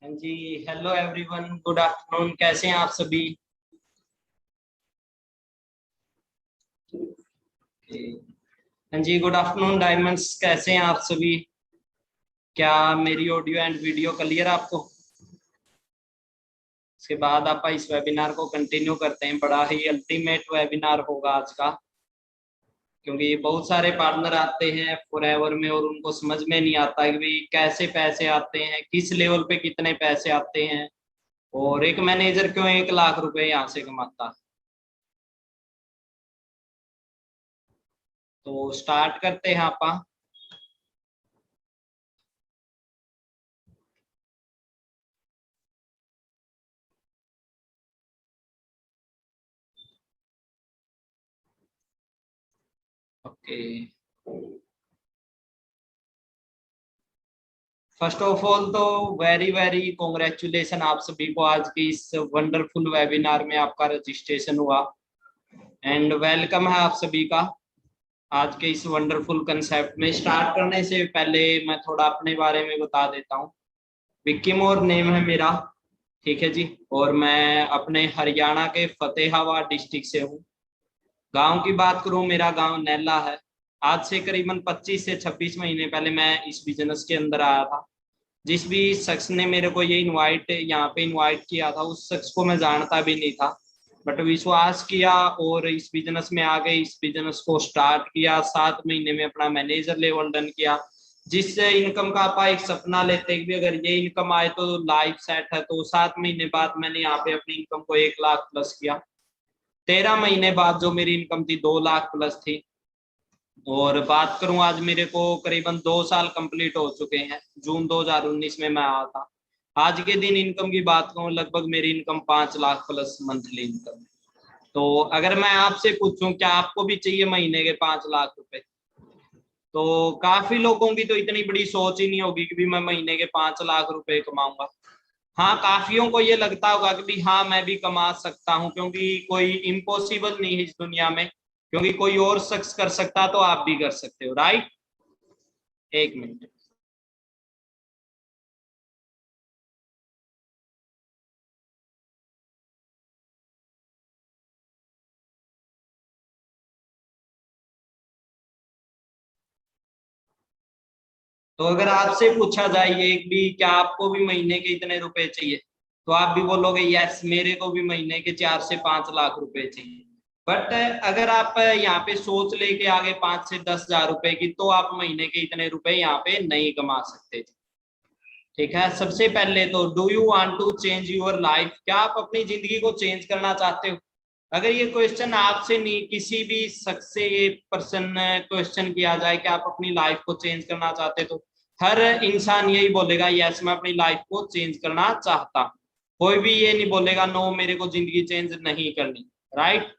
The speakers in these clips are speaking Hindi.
हाँ जी। Hello everyone, good afternoon. कैसे हैं आप सभी? हाँ जी, गुड आफ्टरनून डायमंड्स। कैसे हैं आप सभी? क्या मेरी ऑडियो एंड वीडियो क्लियर आपको? इसके बाद आप इस वेबिनार को कंटिन्यू करते हैं। बड़ा ही अल्टीमेट वेबिनार होगा आज का, क्योंकि बहुत सारे पार्टनर आते हैं फॉरएवर में और उनको समझ में नहीं आता कि भाई कैसे पैसे आते हैं, किस लेवल पे कितने पैसे आते हैं, और एक मैनेजर क्यों 1 लाख रुपए यहाँ से कमाता है। तो स्टार्ट करते हैं आपा। ओके, फर्स्ट ऑफ ऑल तो वेरी वेरी कॉन्ग्रेचुलेशन आप सभी को। आज की इस वंडरफुल वेबिनार में आपका रजिस्ट्रेशन हुआ एंड वेलकम है आप सभी का आज के इस वंडरफुल कंसेप्ट में। स्टार्ट करने से पहले मैं थोड़ा अपने बारे में बता देता हूँ। विक्की मोर नेम है मेरा, ठीक है जी। और मैं अपने हरियाणा के फतेहाबाद डिस्ट्रिक्ट से हूँ। गांव की बात करूँ, मेरा गांव नैला है। आज से करीबन 25 से 26 महीने पहले मैं इस बिजनेस के अंदर आया था। जिस भी शख्स ने मेरे को ये इनवाइट यहाँ पे इनवाइट किया था, उस शख्स को मैं जानता भी नहीं था, बट विश्वास किया और इस बिजनेस में आ गए। इस बिजनेस को स्टार्ट किया, 7 महीने में अपना मैनेजर लेवल डन किया। जिस इनकम का आप एक सपना लेते हैं कि अगर ये इनकम आए तो लाइफ सेट है, तो 7 महीने बाद मैंने यहाँ पे अपनी इनकम को 1 लाख प्लस किया। 13 महीने बाद जो मेरी इनकम थी 2 लाख प्लस थी। और बात करूं, आज मेरे को करीबन 2 साल कंप्लीट हो चुके हैं। जून 2019 में मैं आया था। आज के दिन इनकम की बात करूं, लगभग मेरी income 5 lakh plus monthly income है। तो अगर मैं आपसे पूछूं क्या आपको भी चाहिए महीने के 5 लाख रुपए, तो काफी लोगों की तो इतनी बड़ी सोच ही नहीं होगी कि भी मैं महीने के 5 लाख रुपए कमाऊंगा। हाँ, काफियों को ये लगता होगा कि भी हाँ मैं भी कमा सकता हूँ, क्योंकि कोई इम्पॉसिबल नहीं है इस दुनिया में। क्योंकि कोई और शख्स कर सकता तो आप भी कर सकते हो, राइट? एक मिनट। तो अगर आपसे पूछा जाए एक भी क्या आपको भी महीने के इतने रुपए चाहिए, तो आप भी बोलोगे यस, मेरे को भी महीने के 4 से 5 लाख रुपए चाहिए। बट अगर आप यहाँ पे सोच लेके आगे 5 से 10 हजार रुपए की, तो आप महीने के इतने रुपए यहाँ पे नहीं कमा सकते। ठीक है, सबसे पहले तो do you want to change your life? क्या आप अपनी जिंदगी को चेंज करना चाहते हो? अगर ये क्वेश्चन आपसे नहीं, किसी भी शख्स से ये पर्सन क्वेश्चन किया जाए कि आप अपनी लाइफ को चेंज करना चाहते, तो हर इंसान यही बोलेगा यस, मैं अपनी लाइफ को चेंज करना चाहता। कोई भी ये नहीं बोलेगा नो, मेरे को जिंदगी चेंज नहीं करनी, राइट?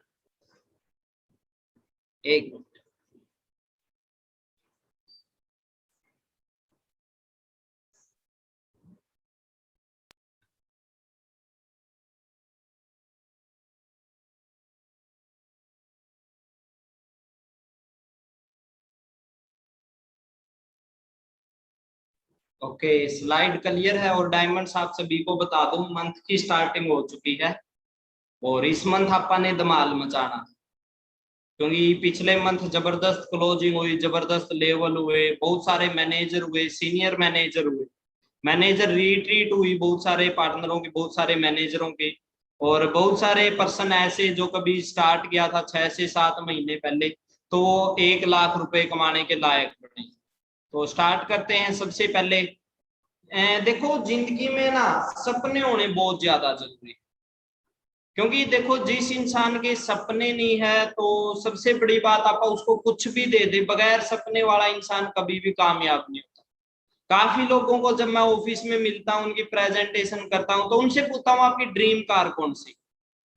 एक ओके, स्लाइड क्लियर है। और डायमंड्स आप सभी को बता दूं, मंथ की स्टार्टिंग हो चुकी है और इस मंथ आपा ने धमाल मचाना, क्योंकि पिछले मंथ जबरदस्त क्लोजिंग हुई, जबरदस्त लेवल हुए, बहुत सारे मैनेजर हुए, सीनियर मैनेजर हुए, मैनेजर रिट्रीट हुई बहुत सारे पार्टनरों की, बहुत सारे मैनेजरों की। और बहुत सारे पर्सन ऐसे जो कभी स्टार्ट किया था 6 से 7 महीने पहले, तो वो 1 लाख रुपए कमाने के लायक बने। तो स्टार्ट करते हैं। सबसे पहले देखो, जिंदगी में ना सपने होने बहुत ज्यादा जरूरी है। क्योंकि देखो, जिस इंसान के सपने नहीं है, तो सबसे बड़ी बात, आप उसको कुछ भी दे दे, बगैर सपने वाला इंसान कभी भी कामयाब नहीं होता। काफी लोगों को जब मैं ऑफिस में मिलता हूँ, उनकी प्रेजेंटेशन करता हूँ, तो उनसे पूछता हूँ आपकी ड्रीम कार कौन सी?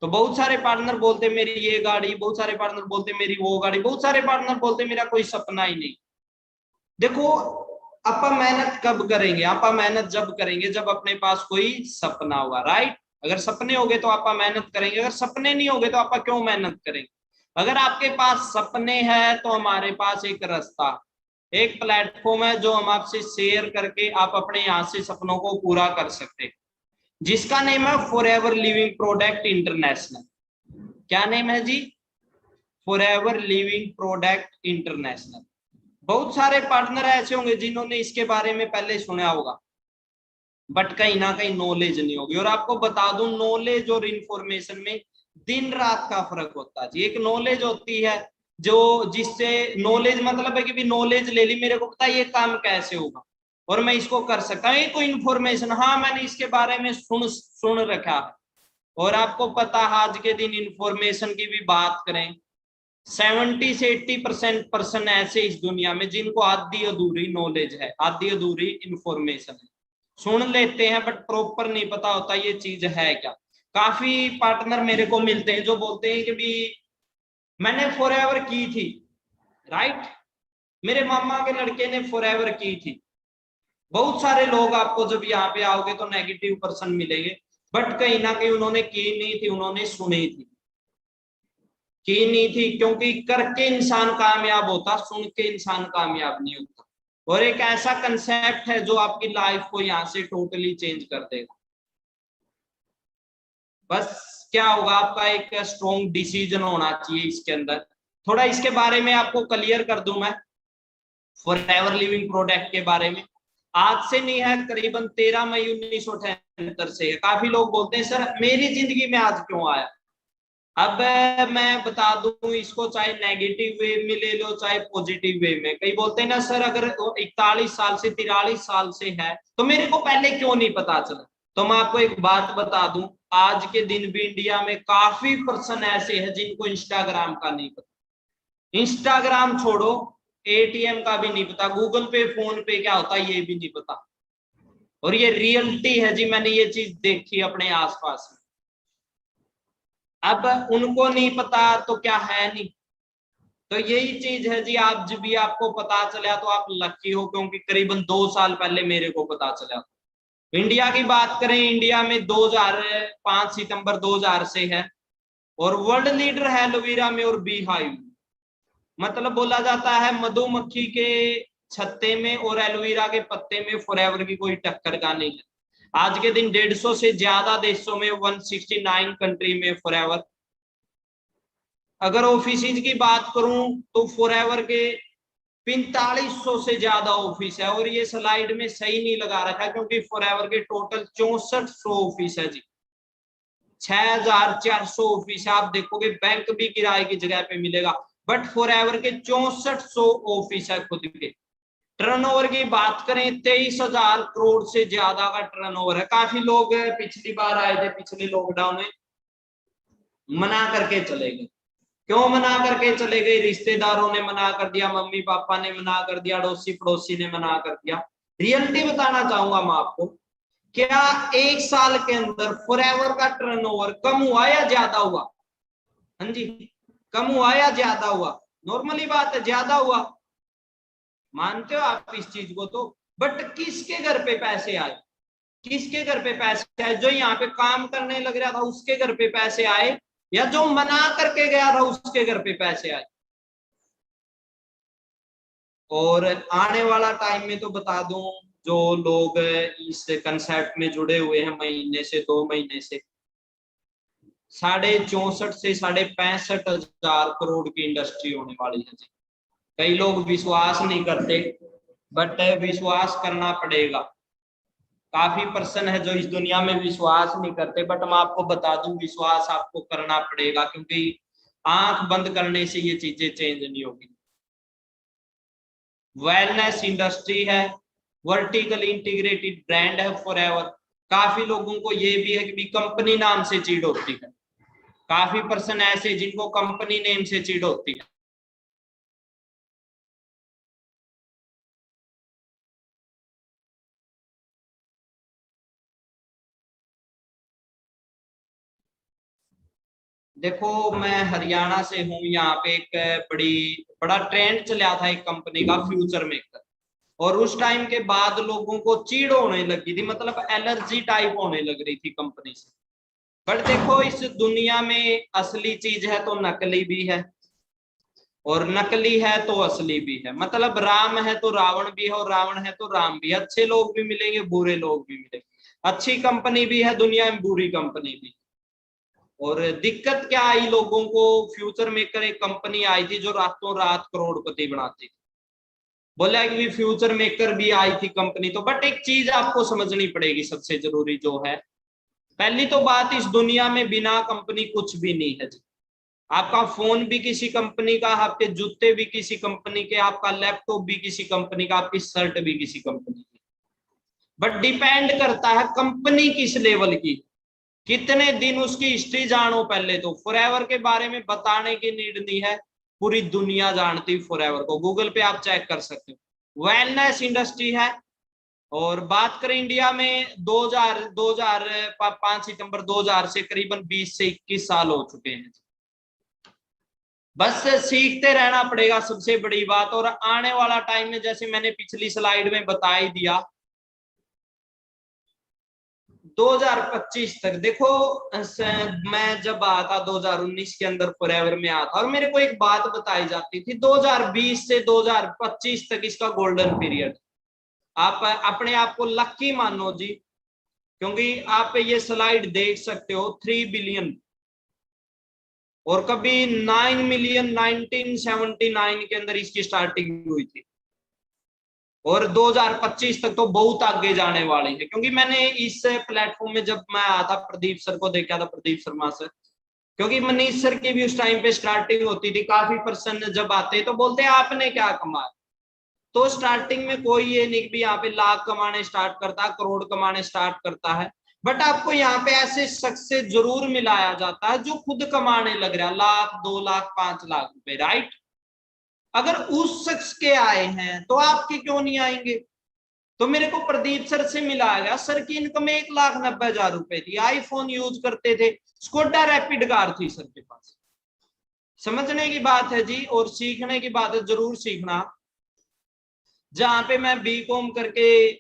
तो बहुत सारे पार्टनर बोलते मेरी ये गाड़ी, बहुत सारे पार्टनर बोलते मेरी वो गाड़ी, बहुत सारे पार्टनर बोलते मेरा कोई सपना ही नहीं। देखो, आपा मेहनत कब करेंगे? आपा मेहनत जब करेंगे जब अपने पास कोई सपना होगा, राइट? अगर सपने होंगे तो आपा मेहनत करेंगे, अगर सपने नहीं होंगे तो आपा क्यों मेहनत करेंगे? अगर आपके पास सपने हैं तो हमारे पास एक रास्ता, एक प्लेटफॉर्म है जो हम आपसे शेयर करके आप अपने यहाँ से सपनों को पूरा कर सकते हैं। जिसका नेम है फॉरएवर लिविंग प्रोडक्ट इंटरनेशनल। क्या नेम है जी? Forever Living Product International. बहुत सारे पार्टनर ऐसे होंगे जिन्होंने इसके बारे में पहले सुना होगा, बट कहीं ना कहीं नॉलेज नहीं होगी। और आपको बता दूं, नॉलेज और इंफॉर्मेशन में दिन रात का फर्क होता है जी। एक नॉलेज होती है जो, जिससे नॉलेज मतलब है कि भी नॉलेज ले ली, मेरे को पता है ये काम कैसे होगा और मैं इसको कर सकता हूँ। कोई इंफॉर्मेशन, हाँ मैंने इसके बारे में सुन रखा है। और आपको पता आज के दिन इंफॉर्मेशन की भी बात करें, 70 से 80% पर्सन ऐसे इस दुनिया में जिनको आधी अधूरी नॉलेज है, आधी अधूरी इंफॉर्मेशन है। सुन लेते हैं बट प्रॉपर नहीं पता होता ये चीज है क्या। काफी पार्टनर मेरे को मिलते हैं जो बोलते हैं कि भी मैंने फॉरएवर की थी, राइट, मेरे मामा के लड़के ने फॉरएवर की थी। बहुत सारे लोग आपको जब यहाँ पे आओगे तो नेगेटिव पर्सन मिलेंगे, बट कहीं ना कहीं उन्होंने की नहीं थी, उन्होंने सुनी थी। की नहीं थी क्योंकि करके इंसान कामयाब होता, सुन के इंसान कामयाब नहीं होता। और एक ऐसा कंसेप्ट है जो आपकी लाइफ को यहाँ से टोटली चेंज कर देगा। बस क्या होगा, आपका एक स्ट्रॉन्ग डिसीजन होना चाहिए इसके अंदर। थोड़ा इसके बारे में आपको क्लियर कर दूं मैं, फॉरएवर लिविंग प्रोडक्ट के बारे में। आज से नहीं है, करीबन 13 मई 1978 से है। काफी लोग बोलते हैं सर मेरी जिंदगी में आज क्यों आया। अब मैं बता दूं इसको, चाहे नेगेटिव वे में ले लो चाहे पॉजिटिव वे में। कई बोलते हैं ना सर अगर 41 साल से 43 साल से है तो मेरे को पहले क्यों नहीं पता चला। तो मैं आपको एक बात बता दूं, आज के दिन भी इंडिया में काफी पर्सन ऐसे हैं जिनको इंस्टाग्राम का नहीं पता। इंस्टाग्राम छोड़ो, एटीएम का भी नहीं पता, गूगल पे फोन पे क्या होता है ये भी नहीं पता। और ये रियलिटी है जी, मैंने ये चीज देखी अपने आसपास में। अब उनको नहीं पता तो क्या है नहीं। तो यही चीज है जी, आप जब भी आपको पता चला तो आप लकी हो, क्योंकि करीबन 2 साल पहले मेरे को पता चला। इंडिया की बात करें, इंडिया में 2005 सितंबर 2000 से है और वर्ल्ड लीडर है एलोवेरा में और बी हाइव। मतलब बोला जाता है मधुमक्खी के छत्ते में और एलोवेरा के पत्ते में फॉरएवर की कोई टक्कर का नहीं है। आज के दिन 150 से ज्यादा देशों में, 169 कंट्री में फॉरएवर। अगर ऑफिस की बात करूं तो फॉरएवर के 4500 से ज्यादा ऑफिस है। और ये स्लाइड में सही नहीं लगा रखा क्योंकि फॉरएवर के टोटल 6400 ऑफिस है जी। 6400 ऑफिस है। आप देखोगे बैंक भी किराए की जगह पे मिलेगा, बट फॉरएवर के 6400 ऑफिस है खुद के। टर्नओवर की बात करें 23,000 करोड़ से ज्यादा का टर्नओवर है। काफी लोग पिछली बार आए थे, पिछले लॉकडाउन में मना करके चले गए। क्यों मना करके चले गए? रिश्तेदारों ने मना कर दिया, मम्मी पापा ने मना कर दिया, अड़ोसी पड़ोसी ने मना कर दिया। रियलिटी बताना चाहूंगा मैं आपको, क्या एक साल के अंदर फॉरएवर का टर्नओवर कम हुआ या ज्यादा हुआ? हाँ जी, कम हुआ या ज्यादा हुआ? नॉर्मली बात है, ज्यादा हुआ। मानते हो आप इस चीज को? तो बट किसके घर पे पैसे आए? किसके घर पे पैसे आए? जो यहाँ पे काम करने लग रहा था उसके घर पे पैसे आए, या जो मना करके गया था उसके घर पे पैसे आए? और आने वाला टाइम में तो बता दूं, जो लोग इस कंसेप्ट में जुड़े हुए हैं महीने से 2 महीने से, 64.5 से 65,000 करोड़ की इंडस्ट्री होने वाली है जी। कई लोग विश्वास नहीं करते, बट विश्वास करना पड़ेगा। काफी पर्सन है जो इस दुनिया में विश्वास नहीं करते, बट मैं आपको बता दूं विश्वास आपको करना पड़ेगा, क्योंकि आंख बंद करने से ये चीजें चेंज नहीं होगी। वेलनेस इंडस्ट्री है, वर्टिकल इंटीग्रेटेड ब्रांड है फॉरएवर। काफी लोगों को ये भी है कि भी कंपनी नाम से चीड़ होती है। काफी पर्सन ऐसे जिनको कंपनी नेम से चीड़ होती है। देखो मैं हरियाणा से हूँ, यहाँ पे एक बड़ा ट्रेंड चला था एक कंपनी का, फ्यूचर मेकर। और उस टाइम के बाद लोगों को चीड़ होने लगी थी, मतलब एलर्जी टाइप होने लग रही थी कंपनी से। पर देखो इस दुनिया में असली चीज है तो नकली भी है, और नकली है तो असली भी है। मतलब राम है तो रावण भी है, और रावण है तो राम भी है। अच्छे लोग भी मिलेंगे, बुरे लोग भी मिलेंगे। अच्छी कंपनी भी है दुनिया में, बुरी कंपनी भी। और दिक्कत क्या आई लोगों को, फ्यूचर मेकर एक कंपनी आई थी जो रातों रात करोड़पति बनाती थी। बोला कि फ्यूचर मेकर भी आई थी कंपनी तो, बट एक चीज आपको समझनी पड़ेगी सबसे जरूरी जो है, पहली तो बात, इस दुनिया में बिना कंपनी कुछ भी नहीं है जी। आपका फोन भी किसी कंपनी का, आपके जूते भी किसी कंपनी के, आपका लैपटॉप भी किसी कंपनी का, आपकी शर्ट भी किसी कंपनी की। बट डिपेंड करता है कंपनी किस लेवल की, कितने दिन उसकी हिस्ट्री जानो। पहले तो फॉरएवर के बारे में बताने की नीड नहीं है, पूरी दुनिया जानती फॉरएवर को, गूगल पे आप चेक कर सकते हो। वेलनेस इंडस्ट्री है। और बात करें इंडिया में 5 सितंबर 2000 से करीबन 20 से 21 साल हो चुके हैं। बस सीखते रहना पड़ेगा सबसे बड़ी बात। और आने वाला टाइम में, जैसे मैंने पिछली स्लाइड में बता ही दिया, 2025 तक देखो, मैं जब आया था 2019 के अंदर फॉरएवर में आया था, और मेरे को एक बात बताई जाती थी 2020 से 2025 तक इसका गोल्डन पीरियड। आप अपने आप को लकी मानो जी, क्योंकि आप ये स्लाइड देख सकते हो 3 बिलियन, और कभी 9 मिलियन 1979 के अंदर इसकी स्टार्टिंग हुई थी, और 2025 तक तो बहुत आगे जाने वाली है। क्योंकि मैंने इस प्लेटफॉर्म में जब मैं आया था, प्रदीप सर को देखा था, प्रदीप शर्मा सर, क्योंकि मनीष सर की भी उस टाइम पे स्टार्टिंग होती थी, काफी पर्सन जब आते तो बोलते आपने क्या कमाया। तो स्टार्टिंग में कोई ये नहीं भी यहाँ पे लाख कमाने स्टार्ट करता है, करोड़ कमाने स्टार्ट करता है, बट आपको यहाँ पे ऐसे शख्स से जरूर मिलाया जाता है जो खुद कमाने लग रहा है 1 लाख 2 लाख 5 लाख रुपए, राइट। अगर उस शख्स के आए हैं तो आपके क्यों नहीं आएंगे। तो मेरे को प्रदीप सर से मिलाया गया, सर की इनकम 1,90,000 रुपए थी, आईफोन यूज करते थे, स्कोडा रैपिड कार थी सर के पास। समझने की बात है जी, और सीखने की बात है, जरूर सीखना। जहां पे मैं बीकॉम करके,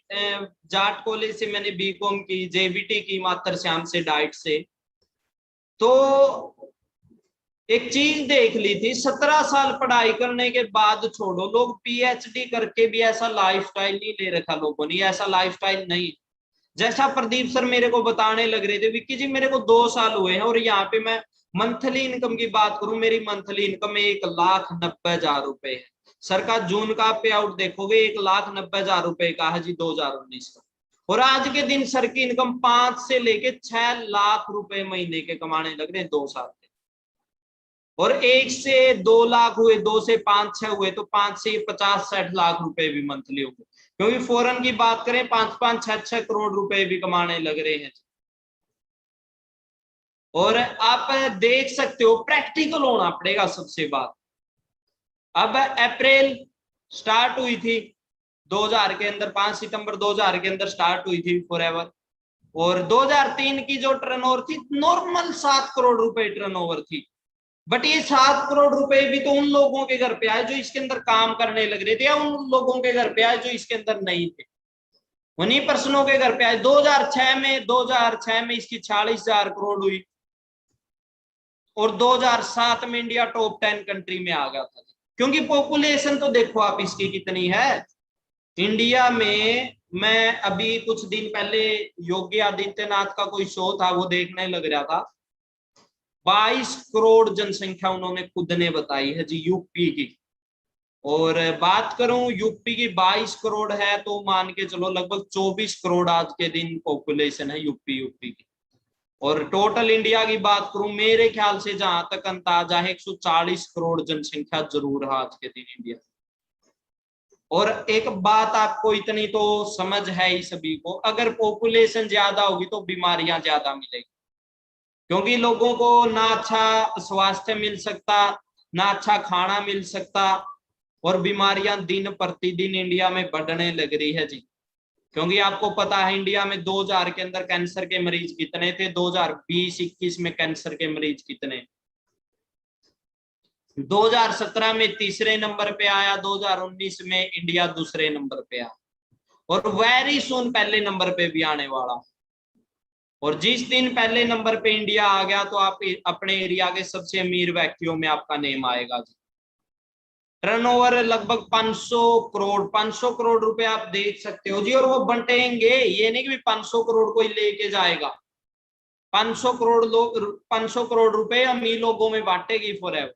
जाट कॉलेज से मैंने बीकॉम की, जेबीटी की मातर श्याम से डाइट से, तो एक चीज देख ली थी, 17 साल पढ़ाई करने के बाद छोड़ो, लोग पीएचडी करके भी ऐसा लाइफस्टाइल नहीं ले रखा लोगों ने, ऐसा लाइफस्टाइल नहीं। जैसा प्रदीप सर मेरे को बताने लग रहे थे, विक्की जी मेरे को 2 साल हुए हैं, और यहाँ पे मैं मंथली इनकम की बात करूं, मेरी मंथली इनकम 1,90,000 रुपए है। सर का जून का पे आउट देखोगे 1,90,000 रुपए का है जी 2019 का। और आज के दिन सर की इनकम 5 से लेके 6 लाख रुपए महीने के कमाने लग रहे हैं 2 साल के। और 1 से 2 लाख हुए, 2 से 5 6 हुए, तो 5 से 50-60 लाख रुपए भी मंथली हो गए। क्योंकि फॉरेन की बात करें 5-5 6-6 करोड़ रुपए भी कमाने लग रहे हैं। और आप देख सकते हो, प्रैक्टिकल होना पड़ेगा सबसे बात। अब अप्रैल स्टार्ट हुई थी 2000 के अंदर, 5 सितंबर 2000 के अंदर स्टार्ट हुई थी फॉरएवर। और 2003 की जो टर्नओवर थी, नॉर्मल 7 करोड़ रुपए टर्नओवर थी। बट ये 7 करोड़ रुपए भी तो उन लोगों के घर पे आए जो इसके अंदर काम करने लग रहे थे, या उन लोगों के घर पे आए जो इसके अंदर नहीं थे, उन्हीं पर्सनों के घर पे आए। 2006 में इसकी 46,000 करोड़ हुई, और 2007 में इंडिया टॉप 10 कंट्री में आ गया था। क्योंकि पॉपुलेशन तो देखो आप इसकी कितनी है इंडिया में। मैं अभी कुछ दिन पहले योगी आदित्यनाथ का कोई शो था, वो देखने लग रहा था, 22 करोड़ जनसंख्या उन्होंने खुद ने बताई है जी यूपी की। और बात करूं यूपी की 22 करोड़ है, तो मान के चलो लगभग 24 करोड़ आज के दिन पॉपुलेशन है यूपी की। और टोटल इंडिया की बात करूं, मेरे ख्याल से जहां तक अंदाजा है 140 करोड़ जनसंख्या जरूर है आज के दिन इंडिया। और एक बात आपको इतनी तो समझ है ही सभी को, अगर पॉपुलेशन ज्यादा होगी तो बीमारियां ज्यादा मिलेगी, क्योंकि लोगों को ना अच्छा स्वास्थ्य मिल सकता, ना अच्छा खाना मिल सकता, और बीमारियां दिन प्रतिदिन इंडिया में बढ़ने लग रही है जी। क्योंकि आपको पता है इंडिया में 2000 के अंदर कैंसर के मरीज कितने थे, 2020-21 में कैंसर के मरीज कितने, 2017 में तीसरे नंबर पे आया, 2019 में इंडिया दूसरे नंबर पे आया, और वेरी सुन पहले नंबर पे भी आने वाला। और जिस दिन पहले नंबर पे इंडिया आ गया, तो आप अपने एरिया के सबसे अमीर व्यक्तियों में आपका नेम आएगा जी। टर्नओवर लगभग 500 करोड़ रुपए आप देख सकते हो जी। और वो बंटेंगे, ये नहीं कि भी 500 करोड़ कोई लेके जाएगा। 500 करोड़ लोग, 500 करोड़ रुपए अमीर लोगों में बांटेगी फॉरएवर।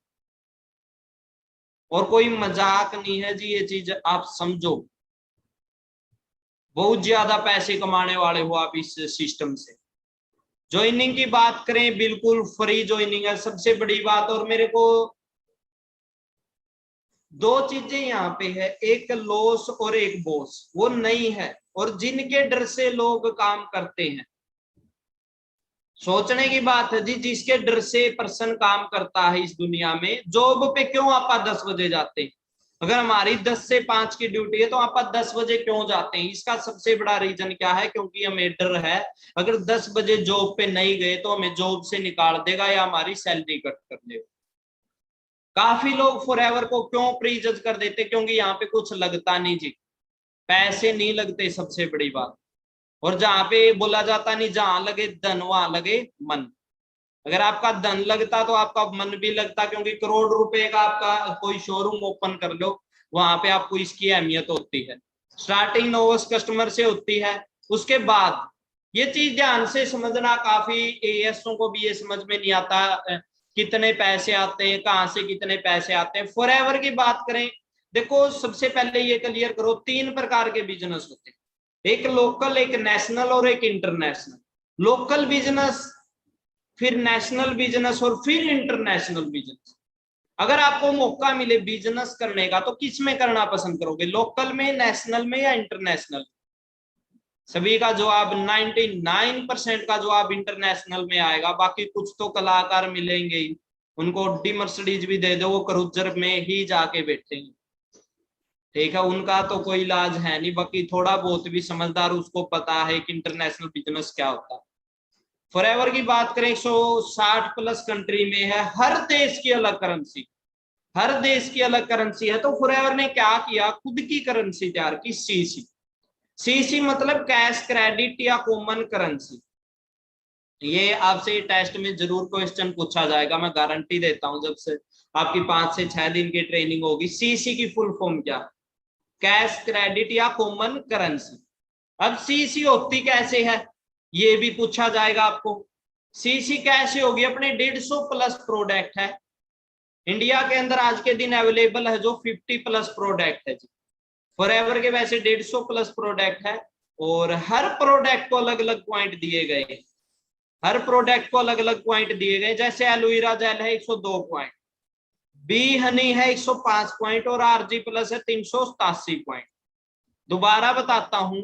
और कोई मजाक नहीं है जी, ये चीज आप समझो। बहुत ज्यादा पैसे कमाने वाले हो आप इस सिस्टम से। ज्वाइनिंग की बात करें, बिल्कुल फ्री ज्वाइनिंग है, सबसे बड़ी बात। और मेरे को दो चीजें यहाँ पे है, एक लॉस और एक बॉस, वो नहीं है। और जिनके डर से लोग काम करते हैं, सोचने की बात है जी, जिसके डर से पर्सन काम करता है इस दुनिया में। जॉब पे क्यों आप 10 बजे जाते हैं? अगर हमारी 10 से 5 की ड्यूटी है तो आप 10 बजे क्यों जाते हैं? इसका सबसे बड़ा रीजन क्या है? क्योंकि हमें डर है, अगर 10 बजे जॉब पे नहीं गए तो हमें जॉब से निकाल देगा या हमारी सैलरी कट कर देगा। काफी लोग फॉरएवर को क्यों प्रीजज कर देते? क्योंकि यहाँ पे कुछ लगता नहीं जी, पैसे नहीं लगते, सबसे बड़ी बात। और जहां पे बोला जाता नहीं, जहां लगे धन वहां लगे मन। अगर आपका धन लगता तो आपका मन भी लगता, क्योंकि करोड़ रुपए का आपका कोई शोरूम ओपन कर लो, वहां पे आपको इसकी अहमियत होती है। स्टार्टिंग नोवस कस्टमर से होती है। उसके बाद ये चीज ध्यान से समझना, काफी एएसओ को भी ये समझ में नहीं आता कितने पैसे आते हैं, कहाँ से कितने पैसे आते हैं। फॉरएवर की बात करें, देखो सबसे पहले ये क्लियर करो, 3 प्रकार के बिजनेस होते हैं, एक लोकल, एक नेशनल और एक इंटरनेशनल। लोकल बिजनेस, फिर नेशनल बिजनेस और फिर इंटरनेशनल बिजनेस। अगर आपको मौका मिले बिजनेस करने का तो किस में करना पसंद करोगे, लोकल में, नेशनल में या इंटरनेशनल? सभी का जवाब 99% का जवाब इंटरनेशनल में आएगा। बाकी कुछ तो कलाकार मिलेंगे ही, उनको डी मर्सिडीज भी दे दो, वो क्रूजर में ही जाके बैठेंगे, ठीक है, उनका तो कोई इलाज है नहीं। बाकी थोड़ा बहुत भी समझदार उसको पता है कि इंटरनेशनल बिजनेस क्या होता है। फॉरएवर की बात करें, 160 प्लस कंट्री में है, हर देश की अलग करेंसी, हर देश की अलग करेंसी है। तो फॉरएवर ने क्या किया, खुद की करेंसी तैयार की, सीसी। सीसी मतलब कैश क्रेडिट या कॉमन करेंसी। ये आपसे टेस्ट में जरूर क्वेश्चन पूछा जाएगा, मैं गारंटी देता हूं। जब से आपकी 5 से 6 दिन की ट्रेनिंग होगी, सीसी की फुल फॉर्म क्या, कैश क्रेडिट या कॉमन करेंसी। अब सीसी होती कैसे है, ये भी पूछा जाएगा आपको। सीसी कैसे होगी, अपने 150 प्लस प्रोडक्ट है इंडिया के अंदर आज के दिन अवेलेबल है, जो 50 प्लस प्रोडक्ट है जी। फॉरएवर के वैसे 150 प्लस प्रोडक्ट है, और हर प्रोडक्ट को अलग अलग पॉइंट दिए गए, हर प्रोडक्ट को अलग अलग पॉइंट दिए गए। जैसे एलोवेरा जेल है 102 पॉइंट, बी हनी है 105 पॉइंट, और आरजी प्लस है 387 पॉइंट। दोबारा बताता हूं,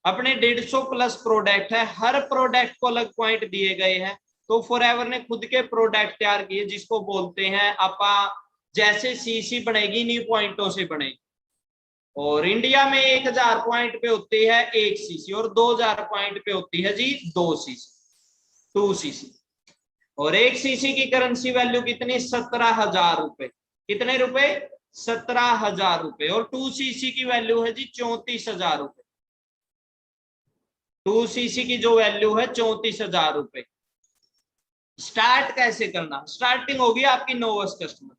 अपने 150 प्लस प्रोडक्ट है, हर प्रोडक्ट को अलग पॉइंट दिए गए हैं। तो फॉरएवर ने खुद के प्रोडक्ट तैयार किए, जिसको बोलते हैं आपा, जैसे सीसी बनेगी न्यू पॉइंटों से बनेगी। और इंडिया में 1000 पॉइंट पे होती है 1 सीसी, और 2000 पॉइंट पे होती है जी 2 सीसी, 2 सीसी। और 1 सीसी की करेंसी वैल्यू कितनी, 17,000 रुपए। कितने रुपए, 17,000 रुपए। और 2 सीसी की वैल्यू है जी 34,000 रुपए। 2 सीसी की जो वैल्यू है 34,000 रुपए। स्टार्ट कैसे करना, स्टार्टिंग होगी आपकी नोवस कस्टमर,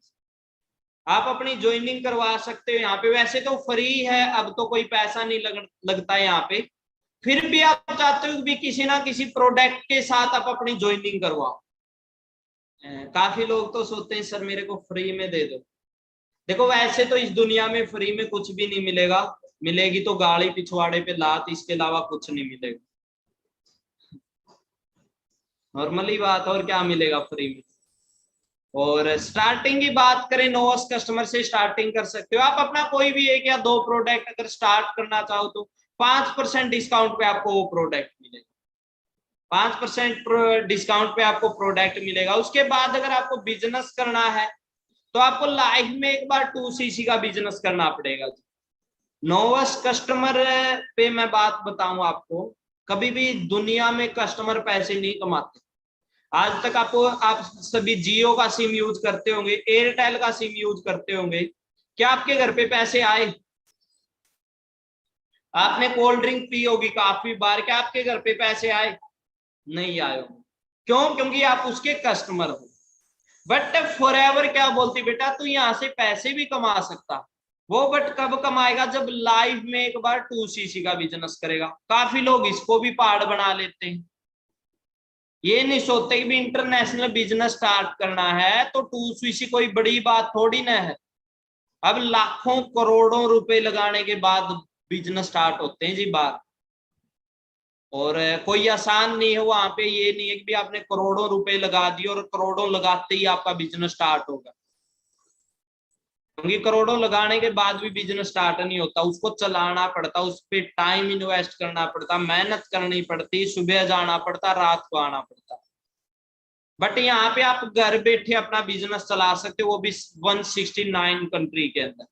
आप अपनी ज्वाइनिंग करवा सकते हो यहाँ पे। वैसे तो फ्री है, अब तो कोई पैसा नहीं लगता है यहाँ पे। फिर भी आप चाहते हो भी किसी ना किसी प्रोडक्ट के साथ आप अपनी ज्वाइनिंग करवाओ। काफी लोग तो सोचते हैं सर मेरे को फ्री में दे दो। देखो वैसे तो इस दुनिया में फ्री में कुछ भी नहीं मिलेगा, मिलेगी तो गाड़ी पिछवाड़े पे लात, इसके अलावा कुछ नहीं मिलेगा। नॉर्मली बात, और क्या मिलेगा फ्री में। और स्टार्टिंग की बात करें, नोवस कस्टमर से स्टार्टिंग कर सकते हो आप। अपना कोई भी 1 या 2 प्रोडक्ट अगर स्टार्ट करना चाहो तो 5% डिस्काउंट पे आपको वो प्रोडक्ट मिलेगा, 5% डिस्काउंट पे आपको प्रोडक्ट मिलेगा। उसके बाद अगर आपको बिजनेस करना है तो आपको लाइफ में एक बार 2 सीसी का बिजनेस करना पड़ेगा। नोवस कस्टमर पे मैं बात बताऊं आपको, कभी भी दुनिया में कस्टमर पैसे नहीं कमाते। आज तक आपको, आप सभी जियो का सिम यूज करते होंगे, एयरटेल का सिम यूज करते होंगे, क्या आपके घर पे पैसे आए? आपने कोल्ड ड्रिंक पी होगी काफी बार, क्या आपके घर पे पैसे आए? नहीं आए होंगे। क्यों? क्योंकि आप उसके कस्टमर हो। बट फॉरएवर क्या बोलती, बेटा तू यहाँ से पैसे भी कमा सकता वो, बट कब कमाएगा, जब लाइफ में एक बार 2cc का बिजनेस करेगा। काफी लोग इसको भी पहाड़ बना लेते हैं, ये नहीं सोचते कि भी इंटरनेशनल बिजनेस स्टार्ट करना है तो 2cc कोई बड़ी बात थोड़ी ना है। अब लाखों करोड़ों रुपए लगाने के बाद बिजनेस स्टार्ट होते हैं जी बात, और कोई आसान नहीं है वहां पे। ये नहीं है कि भी आपने करोड़ों रुपए लगा दिए और करोड़ों लगाते ही आपका बिजनेस स्टार्ट होगा, क्योंकि करोड़ों लगाने के बाद भी बिजनेस स्टार्ट नहीं होता, उसको चलाना पड़ता, उस पर टाइम इन्वेस्ट करना पड़ता, मेहनत करनी पड़ती, सुबह जाना पड़ता, रात को आना पड़ता। बट यहाँ पे आप घर बैठे अपना बिजनेस चला सकते हो, वो भी 169 कंट्री के अंदर।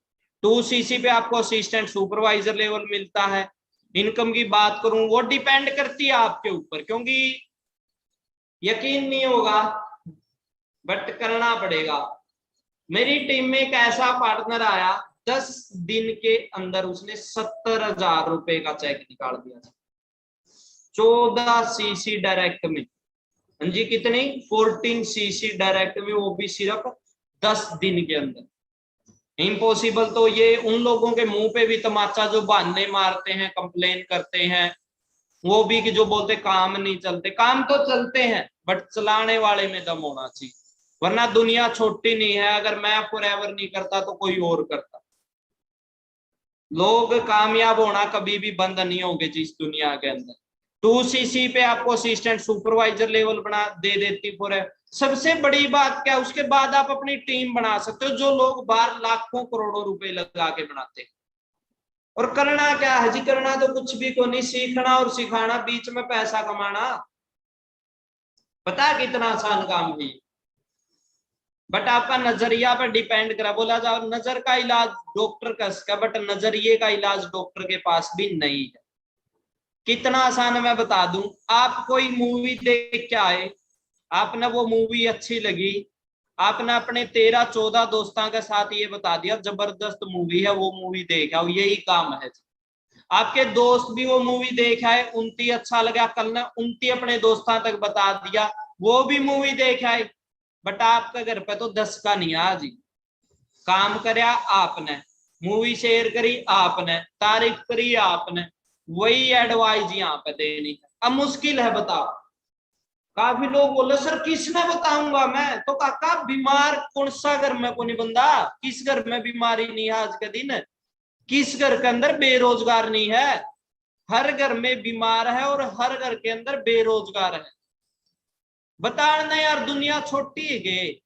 2cc पे आपको असिस्टेंट सुपरवाइजर लेवल मिलता है। इनकम की बात करूं, वो डिपेंड करती है आपके ऊपर, क्योंकि यकीन नहीं होगा बट करना पड़ेगा। मेरी टीम में एक ऐसा पार्टनर आया, 10 दिन के अंदर उसने 70,000 रुपए का चेक निकाल दिया था, 14cc डायरेक्ट में। हाँ जी, कितनी, 14cc डायरेक्ट में, वो भी सिर्फ 10 दिन के अंदर। इम्पॉसिबल तो ये उन लोगों के मुंह पे भी तमाचा जो बहाने मारते हैं, कंप्लेन करते हैं, वो भी कि जो बोलते काम नहीं चलते। काम तो चलते हैं बट चलाने वाले में दम होना चाहिए, वरना दुनिया छोटी नहीं है। अगर मैं फॉरएवर नहीं करता तो कोई और करता। लोग कामयाब होना कभी भी बंद नहीं होंगे जिस दुनिया के अंदर। 2cc पे आपको असिस्टेंट सुपरवाइजर लेवल बना दे देती फॉरएवर। सबसे बड़ी बात क्या, उसके बाद आप अपनी टीम बना सकते हो, जो लोग बाहर लाखों करोड़ों रुपए लगा के बनाते हैं। और करना क्या है जी, करना तो कुछ भी को नहीं, सीखना और सिखाना, बीच में पैसा कमाना, पता कितना आसान काम है। बट आपका नजरिया पर डिपेंड करा। बोला जाओ नजर का इलाज डॉक्टर कर सका, बट नजरिए का इलाज डॉक्टर के पास भी नहीं है। कितना आसान है मैं बता दूं। आप कोई मूवी देख के आए, आपने वो मूवी अच्छी लगी, आपने अपने 13-14 दोस्तों के साथ ये बता दिया जबरदस्त मूवी है, वो मूवी देख आओ, यही काम है। आपके दोस्त भी वो मूवी देख आए, उनती अच्छा लगा, कल ने उनती अपने दोस्तों तक बता दिया, वो भी मूवी देख आए। बट आपके घर पे तो 10 का नहीं आ जी। काम करया आपने, मूवी शेयर करी आपने, तारीफ करी आपने, वही एडवाइस यहाँ पे देनी है। अब मुश्किल है, बताओ। काफी लोग बोले सर किसने बताऊंगा मैं, तो काका बीमार कौन सा घर में कोई बंदा, किस घर में बीमारी नहीं है आज के दिन, किस घर के अंदर बेरोजगार नहीं है। हर घर में बीमार है और हर घर के अंदर बेरोजगार है। बताना यार, दुनिया छोटी है गे।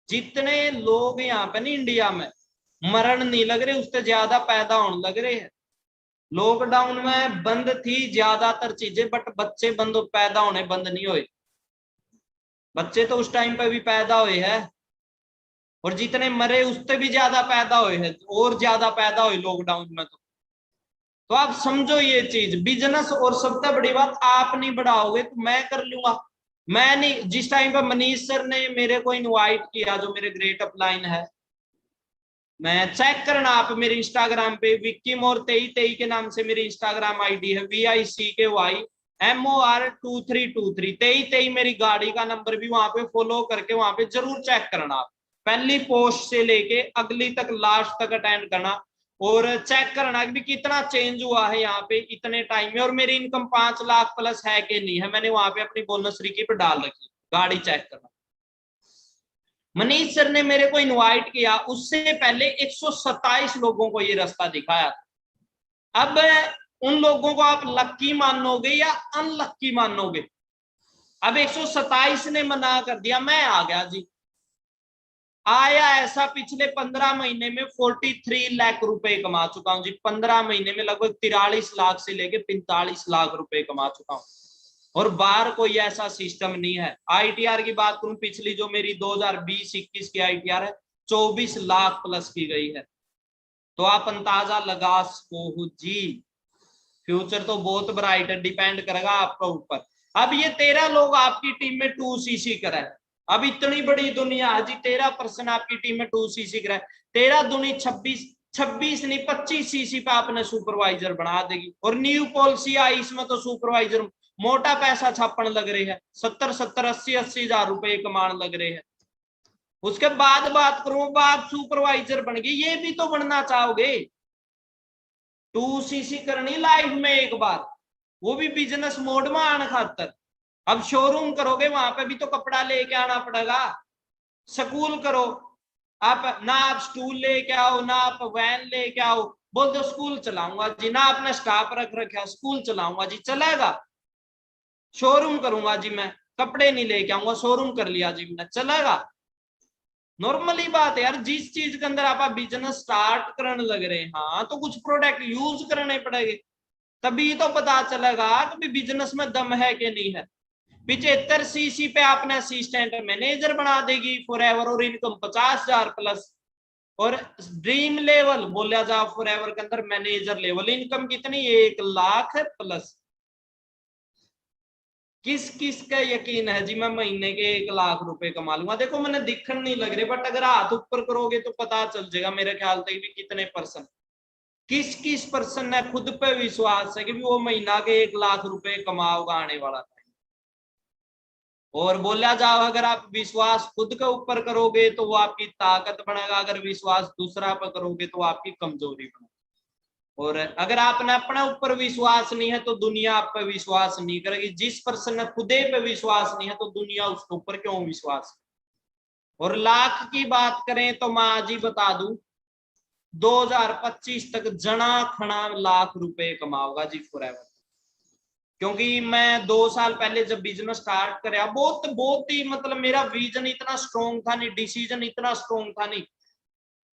जितने लोग यहाँ पे नहीं इंडिया में मरण नहीं लग रहे, उससे ज्यादा पैदा होने लग रहे हैं। लॉकडाउन में बंद थी ज्यादातर चीजें, बट बच्चे बंद पैदा होने बंद नहीं हुए। बच्चे तो उस टाइम पे भी पैदा हुए हैं, और जितने मरे उससे भी ज्यादा पैदा हुए हैं, और ज्यादा पैदा हुए लॉकडाउन में। तो आप समझो ये चीज, बिजनेस, और सबसे बड़ी बात, आप नहीं बढ़ाओगे तो मैं कर लूंगा। मैं नहीं, जिस टाइम पे मनीष सर ने मेरे को इनवाइट किया, जो मेरे ग्रेट अपलाइन है, मैं चेक करना आप मेरे इंस्टाग्राम पे, विक्की मोर 2323 के नाम से मेरी इंस्टाग्राम आईडी है, VICKY MOR2323 2323 मेरी गाड़ी का नंबर भी वहां पे फॉलो करके वहां पे जरूर चेक करना आप। पहली पोस्ट से लेके अगली तक, लास्ट तक अटेंड करना, और चेक करना कि कितना चेंज हुआ है यहाँ पे इतने टाइम में, और मेरी इनकम 5 लाख प्लस है कि नहीं है। मैंने वहां पे अपनी बोनस रिकी पे डाल रखी, गाड़ी चेक करना। मनीष सर ने मेरे को इनवाइट किया, उससे पहले 127 लोगों को ये रास्ता दिखाया। अब उन लोगों को आप लक्की मानोगे या अनलक्की मानोगे। अब 127 ने मना कर दिया, मैं आ गया जी। आया ऐसा, पिछले 15 महीने में 43 लाख रुपए कमा चुका हूं जी। 15 महीने में लगभग 43 लाख से लेके 45 लाख रुपए कमा चुका हूं, और बाहर कोई ऐसा सिस्टम नहीं है। आईटीआर की बात करूं, पिछली जो मेरी 2020-21 की आईटीआर है, 24 लाख प्लस की गई है। तो आप अंदाजा लगा सको जी, फ्यूचर तो बहुत ब्राइट है, डिपेंड करेगा आपका ऊपर। अब ये 13 लोग आपकी टीम में 2cc करे, अब इतनी बड़ी दुनिया है जी, 13% आपकी टीम में 2cc करे, 13 दूनी 26, 26 नहीं 25cc पे आपने सुपरवाइजर बना देगी। और न्यू पॉलिसी आई, इसमें तो सुपरवाइजर मोटा पैसा छापन लग रहे हैं, 70-70, 80-80 हजार रुपए कमान लग रहे हैं। उसके बाद बात करूं, आप सुपरवाइजर बन गए, ये भी तो बनना चाहोगे। 2cc करनी लाइफ में एक बार, वो भी बिजनेस मोड में आने खातर। अब शोरूम करोगे, वहां पे भी तो कपड़ा लेके आना पड़ेगा। स्कूल करो, आप ना आप स्टूल लेके आओ, ना आप वैन लेके आओ, बोल दो स्कूल चलाऊंगा जी, ना आपने स्टाफ रख रखा स्कूल चलाऊंगा जी, चलेगा। शोरूम करूंगा जी, मैं कपड़े नहीं लेके आऊंगा, शोरूम कर लिया जी मैंने, चलेगा। नॉर्मली बात है यार, जिस चीज के अंदर आप बिजनेस स्टार्ट करने लग रहे हैं, हाँ तो कुछ प्रोडक्ट यूज करने पड़ेंगे, तभी तो पता चलेगा कि बिजनेस में दम है कि नहीं है। 75cc पे आपने असिस्टेंट मैनेजर बना देगी फॉर एवर, और इनकम 50,000 प्लस। और ड्रीम लेवल बोला जाए फॉर एवर के अंदर मैनेजर लेवल इनकम कितनी, 1 लाख प्लस। किस किस का यकीन है जी मैं महीने के 1 लाख रुपए कमा लूंगा? देखो मैंने दिखन नहीं लग रहे, बट अगर हाथ ऊपर करोगे तो पता चल जाएगा मेरे ख्याल तक भी कितने परसेंट, किस किस पर्सन ने खुद पे विश्वास है कि वो महीना के 1 लाख रुपए कमाओगा आने वाला टाइम। और बोला जाओ अगर आप विश्वास खुद के ऊपर करोगे तो वो आपकी ताकत बनेगा, अगर विश्वास दूसरा पर करोगे तो आपकी कमजोरी बनेगी। और अगर आपने अपने ऊपर विश्वास नहीं है तो दुनिया आप पे विश्वास नहीं करेगी। जिस पर्सन ने खुदे पे विश्वास नहीं है तो दुनिया उसके ऊपर क्यों विश्वास। और लाख की बात करें तो मैं आज ही बता दूं, 2025 तक जना खना लाख रुपए कमाओगा जी फॉर एवर। क्योंकि मैं 2 साल पहले जब बिजनेस स्टार्ट कराया, बहुत बहुत ही मतलब मेरा विजन इतना स्ट्रॉन्ग था नहीं, डिसीजन इतना स्ट्रॉन्ग था नहीं।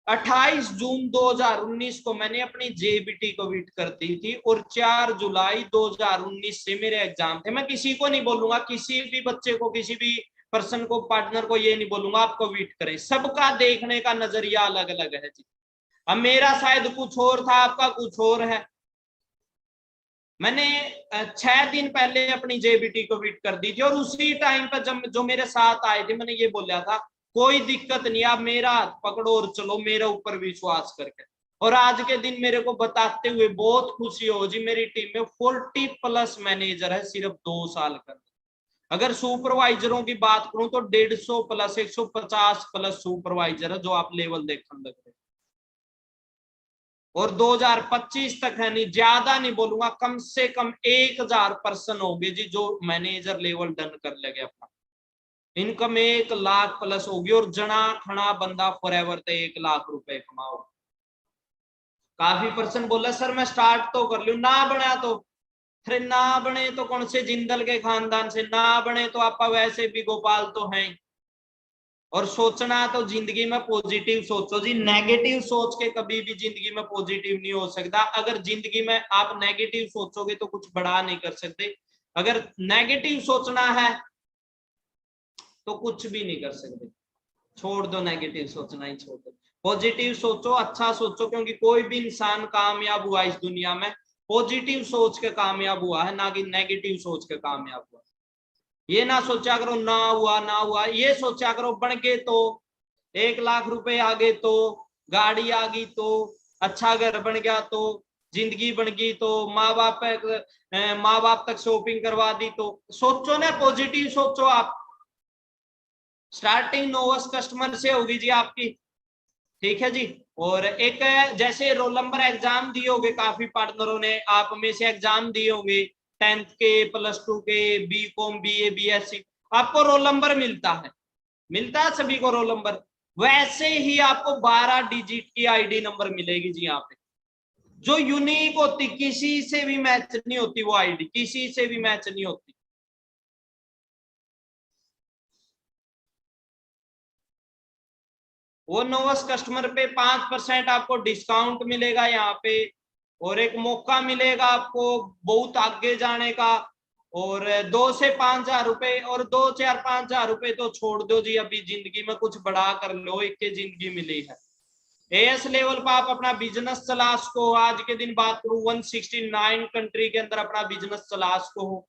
28 जून 2019 को मैंने अपनी जेबीटी कोविड कर दी थी, और 4 जुलाई 2019 से मेरे एग्जाम थे। मैं किसी को नहीं बोलूंगा, किसी भी बच्चे को, किसी भी पर्सन को, पार्टनर को ये नहीं बोलूंगा आप कोविड करें, सबका देखने का नजरिया अलग अलग है जी। अब मेरा शायद कुछ और था, आपका कुछ और है। मैंने 6 दिन पहले अपनी जेबीटी कोविड कर दी थी, और उसी टाइम पर जब जो मेरे साथ आए थे मैंने ये बोला था कोई दिक्कत नहीं, आप मेरा हाथ पकड़ो और चलो मेरे ऊपर विश्वास करके। और आज के दिन मेरे को बताते हुए बहुत खुशी हो जी, मेरी टीम में 40 प्लस मैनेजर है सिर्फ 2 साल कर। अगर सुपरवाइजरों की बात करूं तो 150 प्लस 150 प्लस सुपरवाइजर है जो आप लेवल देखने लग रहे। और 2025 तक है नहीं, ज्यादा नहीं बोलूंगा, कम से कम 1,000 पर्सन होंगे जी जो मैनेजर लेवल डन कर लेंगे अपना। इनकम 1 लाख प्लस होगी, और जना खना बंदा फॉर एवर तो 1 लाख रुपए कमाओ। काफी पर्सन बोला सर मैं स्टार्ट तो कर लूं, ना बना तो, अरे ना बने तो कौन से जिंदल के खानदान से, ना बने तो आप वैसे भी गोपाल तो हैं। और सोचना तो जिंदगी में पॉजिटिव सोचो जी, नेगेटिव सोच के कभी भी जिंदगी में पॉजिटिव नहीं हो सकता। अगर जिंदगी में आप नेगेटिव सोचोगे तो कुछ बड़ा नहीं कर सकते। अगर नेगेटिव सोचना है तो कुछ भी नहीं कर सकते। छोड़ दो नेगेटिव सोचना, ही छोड़ दो, पॉजिटिव सोचो, अच्छा सोचो, क्योंकि कोई भी इंसान कामयाब हुआ इस दुनिया में पॉजिटिव सोच के कामयाब हुआ है, ना कि नेगेटिव सोच के कामयाब हुआ। ये ना सोचा करो ना हुआ ना हुआ, ये सोचा करो बन गए तो, 1 लाख रुपए आ गए तो, गाड़ी आ गई तो, अच्छा घर बन गया तो, जिंदगी बन गई तो, माँ बाप तक शॉपिंग करवा दी तो। सोचो ना, पॉजिटिव सोचो आप। स्टार्टिंग नोवस कस्टमर से होगी जी आपकी, ठीक है जी। और एक जैसे रोल नंबर एग्जाम दिए होंगे, काफी पार्टनरों ने आप में से एग्जाम दिए होंगे, 10th के, +2 के, B.Com, BA, BSc, आपको रोल नंबर मिलता है सभी को रोल नंबर। वैसे ही आपको 12 डिजिट की आईडी नंबर मिलेगी जी यहाँ पे, जो यूनिक होती, किसी से भी मैच नहीं होती, वो आईडी किसी से भी मैच नहीं होती। वो नोवस कस्टमर पे 5% आपको डिस्काउंट मिलेगा यहाँ पे, और एक मौका मिलेगा आपको बहुत आगे जाने का। और 2 से 5 हजार रुपए, और 2, 4, 5 हजार रुपए तो छोड़ दो जी, अभी जिंदगी में कुछ बड़ा कर लो, एक के जिंदगी मिली है। एएस लेवल पर आप अपना बिजनेस चला सको। आज के दिन बात करूं 169 कंट्री के अंदर अपना बिजनेस चला सको हो।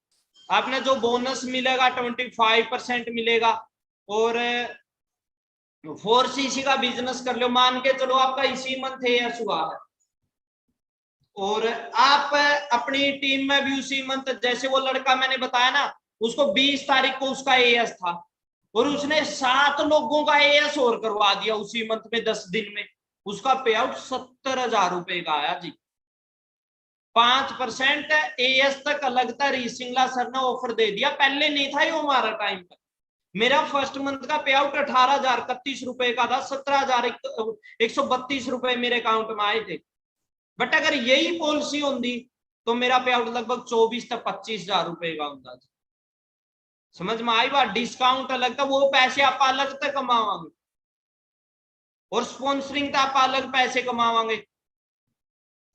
आपने जो बोनस मिलेगा 25% मिलेगा। और 4cc का बिजनेस कर लो, मान के चलो आपका इसी मंथ एएस हुआ है, और आप अपनी टीम में भी उसी मंथ, जैसे वो लड़का मैंने बताया ना, उसको 20 तारीख को उसका एएस था, और उसने 7 लोगों का एएस और करवा दिया उसी मंथ में 10 दिन में। उसका पे आउट 70,000 रुपए का आया जी। 5% एएस तक अलग था, सिंगला सर ने ऑफर दे दिया, पहले नहीं था ये हमारा टाइम पर। मेरा फर्स्ट मंथ का पे आउट 18,031 रुपए का था, 17,132 रुपए मेरे अकाउंट में आए थे। बट अगर यही पॉलिसी होती तो मेरा पे आउट लगभग 24 तक 25,000 रुपए का होता। समझ में आई बात? डिस्काउंट अलग था, वो पैसे आप अलग तक कमावांगे, और स्पॉन्सरिंग था आप अलग पैसे कमावांगे।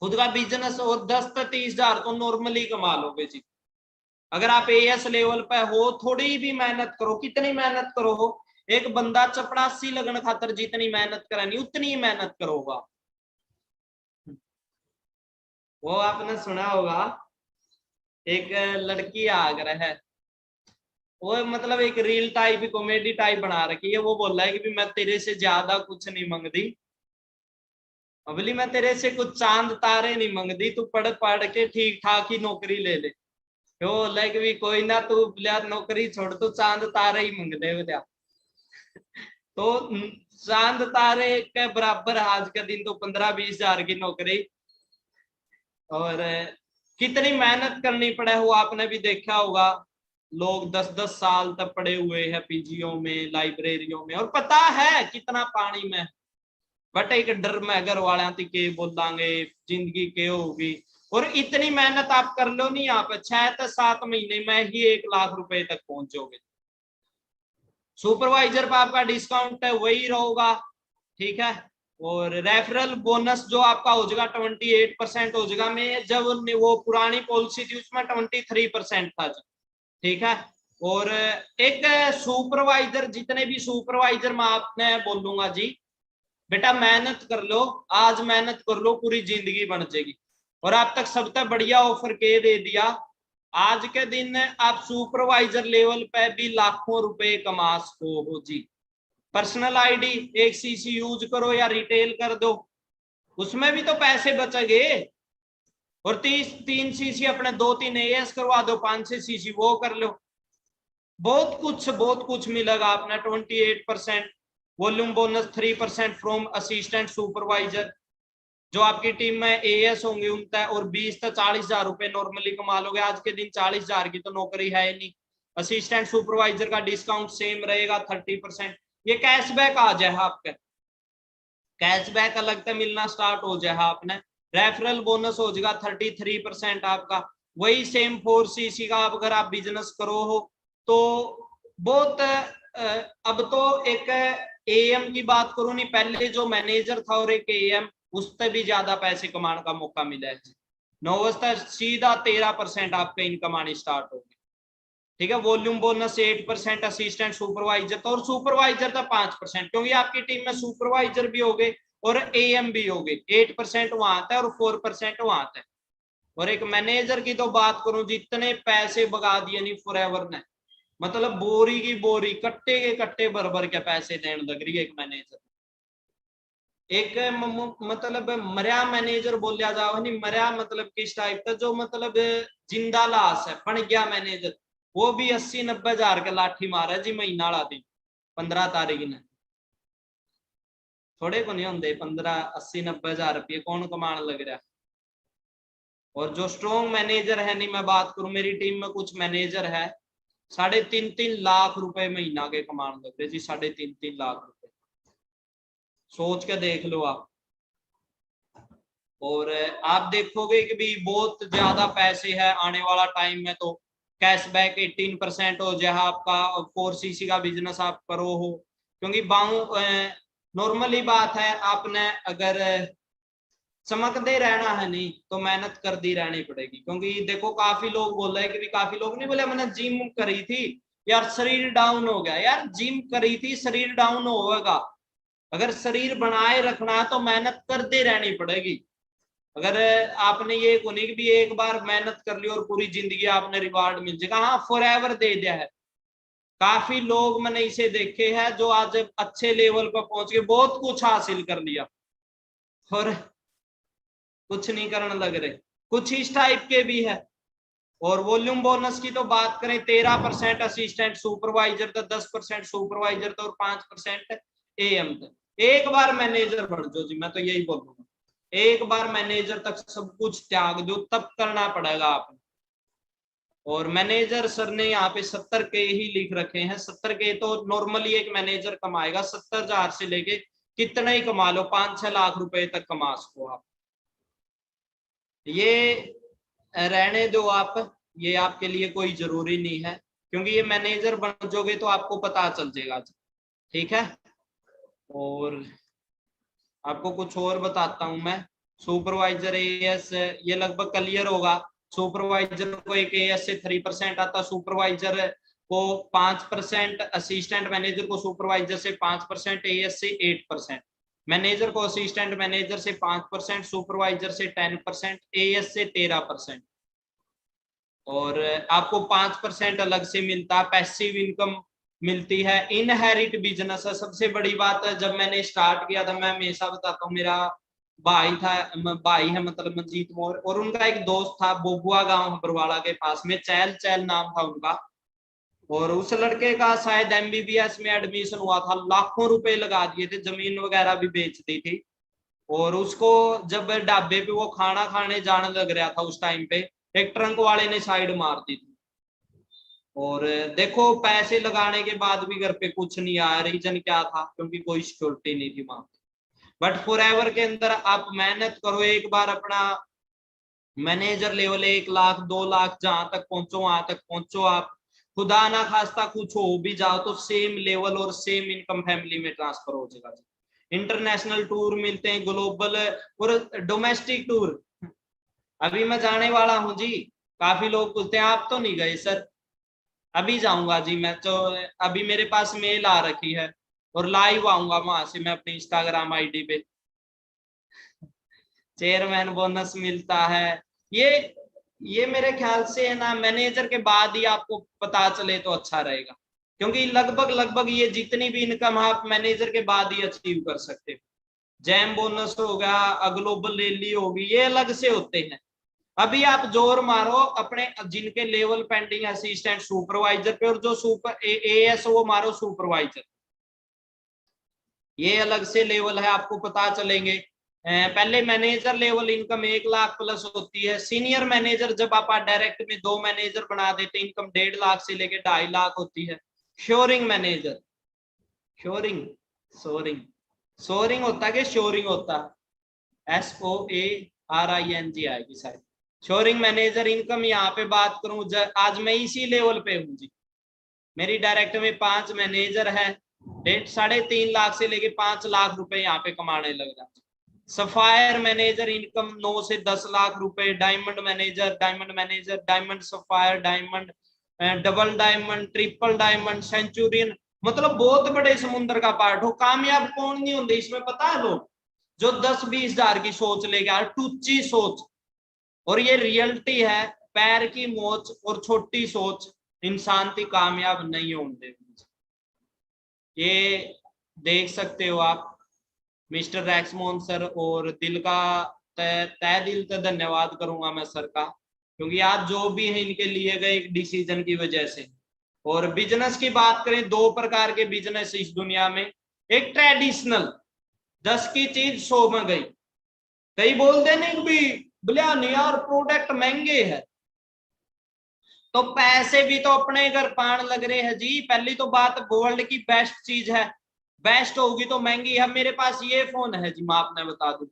खुद का बिजनेस और 10 से 30,000 तो नॉर्मली कमा लोगे जी। अगर आप एएस लेवल पे हो, थोड़ी भी मेहनत करो, कितनी मेहनत करो, एक बंदा चपड़ासी लगन खातर जितनी मेहनत करनी उतनी ही मेहनत करोगा। वो आपने सुना होगा, एक लड़की आगरा है, वो मतलब एक रील टाइप कॉमेडी टाइप बना रखी है। वो बोल रहा है कि मैं तेरे से ज्यादा कुछ नहीं मांगती, अबली मैं तेरे से कुछ चांद तारे नहीं मांगती, तू पढ़ पढ़ के ठीक ठाक ही नौकरी ले ले। तो लाइक भी कोई ना, तू नौकरी छोड़, तू चांद तारे ही मांग ले बोलिया। तो चांद तारे के बराबर आज के दिन तो 15-20 हजार की नौकरी, और कितनी मेहनत करनी पड़े वो आपने भी देखा होगा। लोग 10-10 साल तक पड़े हुए हैं पीजियों में, लाइब्रेरियों में, और पता है कितना पानी में। बट एक डर में घर वाले के बोलांगे जिंदगी के होगी, और इतनी मेहनत आप कर लो नहीं, आप 6 से 7 महीने में ही 1 लाख रुपए तक पहुंचोगे। सुपरवाइजर पर आपका डिस्काउंट है वही रहेगा, ठीक है। और रेफरल बोनस जो आपका हो जाएगा 28% हो जाएगा। में जब वो पुरानी पॉलिसी थी उसमें 23% था जी, ठीक है। और एक सुपरवाइजर, जितने भी सुपरवाइजर मैं आपने बोलूंगा जी, बेटा मेहनत कर लो, आज मेहनत कर लो, पूरी जिंदगी बन जाएगी। और आप तक सबसे बढ़िया ऑफर के दे दिया, आज के दिन आप सुपरवाइजर लेवल पे भी लाखों रुपए कमा सको हो जी। पर्सनल आईडी 1 सीसी यूज करो या रिटेल कर दो, उसमें भी तो पैसे बचेंगे। और 3 सीसी अपने 2-3 एएस करवा दो, 5-6 सीसी वो कर लो, बहुत कुछ मिलेगा अपना। 28% volume bonus, 3% from assistant supervisor, जो आपकी टीम में एएस होंगे उनका, और 20 से 40,000 रुपए नॉर्मली कमा लोगे। आज के दिन 40,000 की तो नौकरी है नहीं। असिस्टेंट सुपरवाइजर का डिस्काउंट सेम रहेगा 30%। ये कैशबैक आ जाए आपका, कैशबैक अलग से मिलना स्टार्ट हो जाए आपने। रेफरल बोनस हो जाएगा 33% आपका, वही सेम 4 सीसी का। अगर आप बिजनेस करो हो तो बहुत अब तो एक एएम की बात करूं नहीं, पहले जो मैनेजर था और एक एएम, उससे भी ज्यादा पैसे कमाने का मौका मिला है। 9 सीधा 13% आपका इनकम आनी स्टार्ट होगी, ठीक है। वॉल्यूम बोनस 8% असिस्टेंट सुपरवाइजर तो, और सुपरवाइजर था 5%, क्योंकि आपकी टीम में सुपरवाइजर भी हो गए और एएम भी हो गए। 8% वहां आता है और 4% वहां आता है। और एक मैनेजर की तो बात करूं, जितने पैसे बगा दिए नहीं फॉरएवर ने, मतलब बोरी की बोरी, कट्टे के कट्टे भर भर के पैसे देने लग रही है एक मैनेजर। एक मतलब मरिया मैनेजर बोलिया जाओ नहीं, मरिया मतलब किस टाइप का, जो मतलब जिंदा लाश है, बन गया मैनेजर। वो भी 80-90 हजार के लाठी मारा जी महीना वाला दिन, 15 तारीख ने। थोड़े को नहीं होंगे 15-80-90 हजार रुपये कौन कमान लग रहा। और जो स्ट्रॉन्ग मैनेजर है नहीं, मैं बात करूं मेरी टीम में कुछ मैनेजर है 3.5 लाख रुपए महीना के कमान लग रहे जी, 3.5 लाख रुपए, सोच के देख लो आप। और आप देखोगे कि भी बहुत ज्यादा पैसे है आने वाला टाइम में। तो कैशबैक 18% हो जाए आपका, 4 सीसी का बिजनेस आप करो हो, क्योंकि नॉर्मली बात है, आपने अगर चमकते रहना है नहीं तो मेहनत करती रहनी पड़ेगी। क्योंकि देखो काफी लोग बोल रहे हैं कि काफी लोग नहीं बोले मैंने जिम करी थी यार शरीर डाउन हो गया। यार जिम करी थी शरीर डाउन होगा, अगर शरीर बनाए रखना है तो मेहनत करते रहनी पड़ेगी। अगर आपने ये को नहीं कि भी एक बार मेहनत कर ली और पूरी जिंदगी आपने रिवार्ड मिल जाएगा, हाँ फॉरएवर दे दिया है। काफी लोग मैंने इसे देखे हैं जो आज अच्छे लेवल पर पहुंच गए, बहुत कुछ हासिल कर लिया और कुछ नहीं करने लग रहे। कुछ इस टाइप के भी है, और वॉल्यूम बोनस की तो बात करें 13% असिस्टेंट सुपरवाइजर तक, 10% सुपरवाइजर तक और 5% AM तक। एक बार मैनेजर बन जाओ जी, मैं तो यही बोलूंगा, एक बार मैनेजर तक सब कुछ त्याग दो, तब करना पड़ेगा आपको। और मैनेजर सर ने यहाँ पे 70 के ही लिख रखे हैं। 70 के तो नॉर्मली एक मैनेजर कमाएगा, 70,000 से लेके कितना ही कमा लो, 5-6 लाख रुपए तक कमा सको आप। ये रहने दो आप, ये आपके लिए कोई जरूरी नहीं है, क्योंकि ये मैनेजर बन जाओगे तो आपको पता चल जाएगा। ठीक है, और आपको कुछ और बताता हूं मैं। सुपरवाइजर AS ये लगभग क्लियर होगा। सुपरवाइजर को एक AS से 3% आता, सुपरवाइजर को 5%, असिस्टेंट मैनेजर को सुपरवाइजर से 5%, AS से 8%, मैनेजर को असिस्टेंट मैनेजर से 5%, सुपरवाइजर से 10%, AS से 13%। और आपको 5% अलग से मिलता है, पैसिव इनकम मिलती है। इनहेरिट बिजनेस है सबसे बड़ी बात है। जब मैंने स्टार्ट किया था, मैं हमेशा बताता हूँ, मेरा भाई था, भाई है मतलब मंजीत मोर, और उनका एक दोस्त था बोबुआ गांव बरवाड़ा के पास में, चैल चैल नाम था उनका। और उस लड़के का शायद MBBS में एडमिशन हुआ था, लाखों रुपए लगा दिए थे, जमीन वगैरह भी बेच दी थी। और उसको जब ढाबे पे वो खाना खाने जाने लग रहा था, उस टाइम पे एक ट्रंक वाले ने साइड मार दी थी। और देखो पैसे लगाने के बाद भी घर पे कुछ नहीं आया। रीजन क्या था? क्योंकि कोई सिक्योरिटी नहीं थी वहां। बट फॉरएवर के अंदर आप मेहनत करो, एक बार अपना मैनेजर लेवल 1 लाख 2 लाख जहां तक पहुंचो वहां तक पहुंचो आप। खुदा ना खास्ता कुछ हो भी जाओ तो सेम लेवल और सेम इनकम फैमिली में ट्रांसफर हो जाएगा। इंटरनेशनल टूर मिलते हैं, ग्लोबल और डोमेस्टिक टूर। अभी मैं जाने वाला हूँ जी। काफी लोग पूछते हैं आप तो नहीं गए सर। अभी जाऊंगा जी मैं तो, अभी मेरे पास मेल आ रखी है और लाइव आऊंगा वहां से मैं अपनी इंस्टाग्राम ID पे। चेयरमैन बोनस मिलता है। ये ये मेरे ख्याल से है ना, मैनेजर के बाद ही आपको पता चले तो अच्छा रहेगा, क्योंकि लगभग लगभग ये जितनी भी इनकम आप मैनेजर के बाद ही अचीव कर सकते हो। जैम बोनस हो गया, ग्लोबल रैली होगी, ये अलग से होते हैं। अभी आप जोर मारो अपने जिनके लेवल पेंडिंग असिस्टेंट सुपरवाइजर पे, और जो सुपर AS वो मारो सुपरवाइजर। ये अलग से लेवल है, आपको पता चलेंगे। पहले manager level income 1 lakh plus होती है। सीनियर मैनेजर जब आप डायरेक्ट में 2 मैनेजर बना देते, इनकम 1.5 लाख से लेके 2.5 लाख होती है। श्योरिंग मैनेजर, श्योरिंग सोरिंग सोरिंग होता है कि श्योरिंग होता है? SOARING आएगी शायद। श्योरिंग मैनेजर इनकम यहाँ पे बात करूं, आज मैं इसी लेवल पे हूँ जी। मेरी डायरेक्ट में 5 मैनेजर है, 3.5 लाख से लेके 5 लाख रुपए यहाँ पे कमाने लग जाते। सफायर मैनेजर इनकम 9 से 10 लाख रुपए। Diamond manager, diamond sapphire, diamond, double diamond, triple diamond, Centurion, मतलब बहुत बड़े समुद्र का पार्ट हो। कामयाब कौन नहीं होंगे इसमें पता है लोग? जो 10-20 हजार की सोच लेके आ, टूची सोच। और ये रियलिटी है, पैर की मोच और छोटी सोच इंसान की कामयाब नहीं होने। ये देख सकते हो आप। मिस्टर रैक्समोन सर, और दिल का तय दिल से धन्यवाद करूंगा मैं सर का, क्योंकि आज जो भी है इनके लिए गए एक डिसीजन की वजह से। और बिजनेस की बात करें, 2 प्रकार के बिजनेस इस दुनिया में। एक ट्रेडिशनल, 10 की चीज 100 में गई। कई बोलते नहीं भी बोलिया नहीं यार प्रोडक्ट महंगे है, तो पैसे भी तो अपने घर पान लग रहे हैं जी। पहली तो बात, गोल्ड की बेस्ट चीज है, बेस्ट होगी तो महंगी है। मेरे पास ये फोन है जी, मैं आपने बता दूं,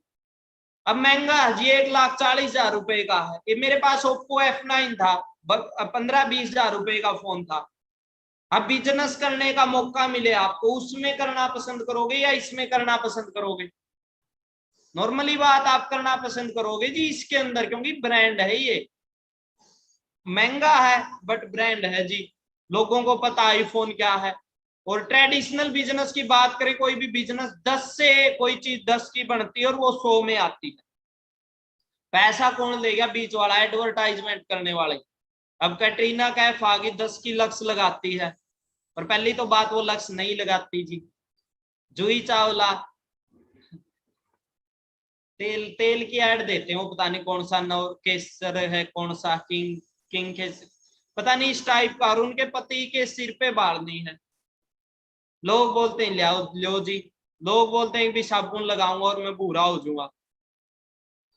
अब महंगा है जी, 1,40,000 रुपए का है। ये मेरे पास ओप्पो F9 था, 15-20 हजार रुपए का फोन था। अब बिजनेस करने का मौका मिले आपको, उसमें करना पसंद करोगे या इसमें करना पसंद करोगे? नॉर्मली बात, आप करना पसंद करोगे जी इसके अंदर, क्योंकि ब्रांड है ये। महंगा है बट ब्रांड है जी, लोगों को पता आईफोन क्या है। और ट्रेडिशनल बिजनेस की बात करें, कोई भी बिजनेस 10 से कोई चीज 10 की बनती है और वो 100 में आती है। पैसा कौन लेगा? बीच वाला, एडवर्टाइजमेंट करने वाले। अब कैटरीना कैफ आगे 10 की लक्स लगाती है, पर पहली तो बात वो लक्स नहीं लगाती जी। जूही चावला तेल तेल की ऐड देते हो, पता नहीं कौन सा नव केसर है, कौन सा किंग किंग के पता नहीं इस टाइप का, और उनके पति के सिर पे बाल नहीं है। लोग बोलते हैं लो जी, लोग बोलते हैं कि साबुन लगाऊंगा और मैं भूरा हो जाऊंगा।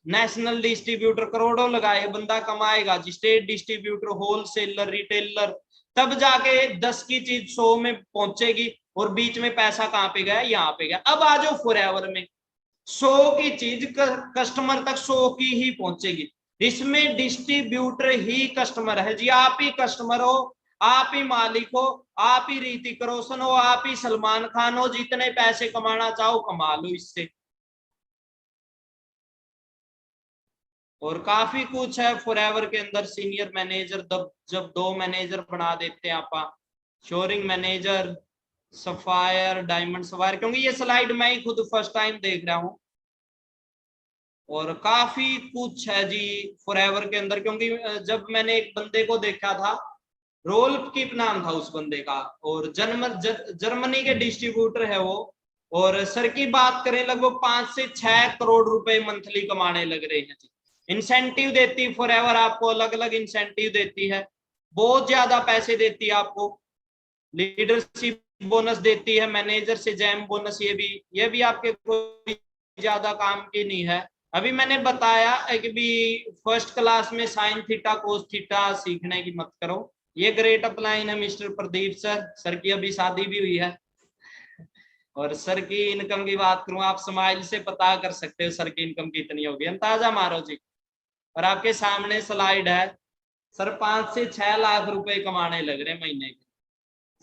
नेशनल डिस्ट्रीब्यूटर करोड़ों लगाए, बंदा कमाएगा जी। स्टेट डिस्ट्रीब्यूटर, होलसेलर, रिटेलर, तब जाके 10 की चीज 100 में पहुंचेगी। और बीच में पैसा कहाँ पे गया? यहाँ पे गया। अब आ जाओ फॉरएवर में, 100 की चीज कस्टमर तक 100 की ही पहुंचेगी। इसमें डिस्ट्रीब्यूटर ही कस्टमर है जी। आप ही कस्टमर हो, आप ही मालिक हो, आप ही ऋतिक रोशन हो, आप ही सलमान खान हो। जितने पैसे कमाना चाहो कमा लो इससे। और काफी कुछ है फॉरएवर के अंदर। सीनियर मैनेजर, जब 2 मैनेजर बना देते हैं आप, shoring manager, sapphire, diamond sapphire, क्योंकि ये स्लाइड मैं ही खुद फर्स्ट टाइम देख रहा हूँ। और काफी कुछ है जी फॉरएवर के अंदर, क्योंकि जब मैंने एक बंदे को देखा था, रोल्फ कीप नाम था उस बंदे का, और जर्मनी के डिस्ट्रीब्यूटर है वो। और सर की बात करें, लगभग 5 से 6 करोड़ रुपए मंथली कमाने लग रहे हैं जी। इंसेंटिव देती फॉरएवर आपको, अलग अलग इंसेंटिव देती है, बहुत ज्यादा पैसे देती है आपको। लीडरशिप बोनस देती है, मैनेजर से जैम बोनस, ये भी आपके कोई ज्यादा काम की नहीं है। अभी मैंने बताया कि भी फर्स्ट क्लास में साइन थीटा कोस थीटा सीखने की मत करो। ये ग्रेट अपलाइन है मिस्टर प्रदीप सर। सर की अभी शादी भी हुई है। और सर की इनकम की बात करूं, आप स्माइल से पता कर सकते हो सर की इनकम कितनी होगी। अंदाजा मारो जी। और आपके सामने स्लाइड है। सर 5 से 6 लाख रुपए कमाने लग रहे महीने के।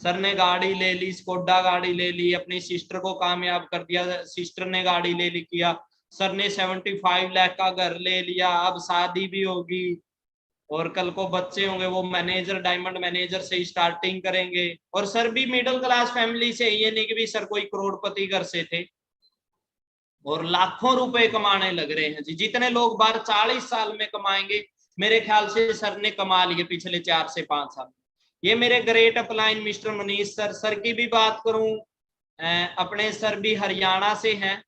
सर ने गाड़ी ले ली, स्कोडा गाड़ी ले ली, अपनी सिस्टर को कामयाब कर दिया, सिस्टर ने गाड़ी ले ली किया। सर ने 75 लाख का घर ले लिया, अब शादी भी होगी, और कल को बच्चे होंगे, वो मैनेजर, डायमंड मैनेजर से स्टार्टिंग करेंगे। और सर भी मिडिल क्लास फैमिली से, ये नहीं कि भी सर कोई करोड़पति घर से थे। और लाखों रुपए कमाने लग रहे हैं जी। जितने लोग बाहर 40 साल में कमाएंगे, मेरे ख्याल से सर ने कमा लिए पिछले 4 से 5 साल। ये मेरे great upline mister Manish sir. Sir की भी बात करूं, अपने सर भी हरियाणा से हैं,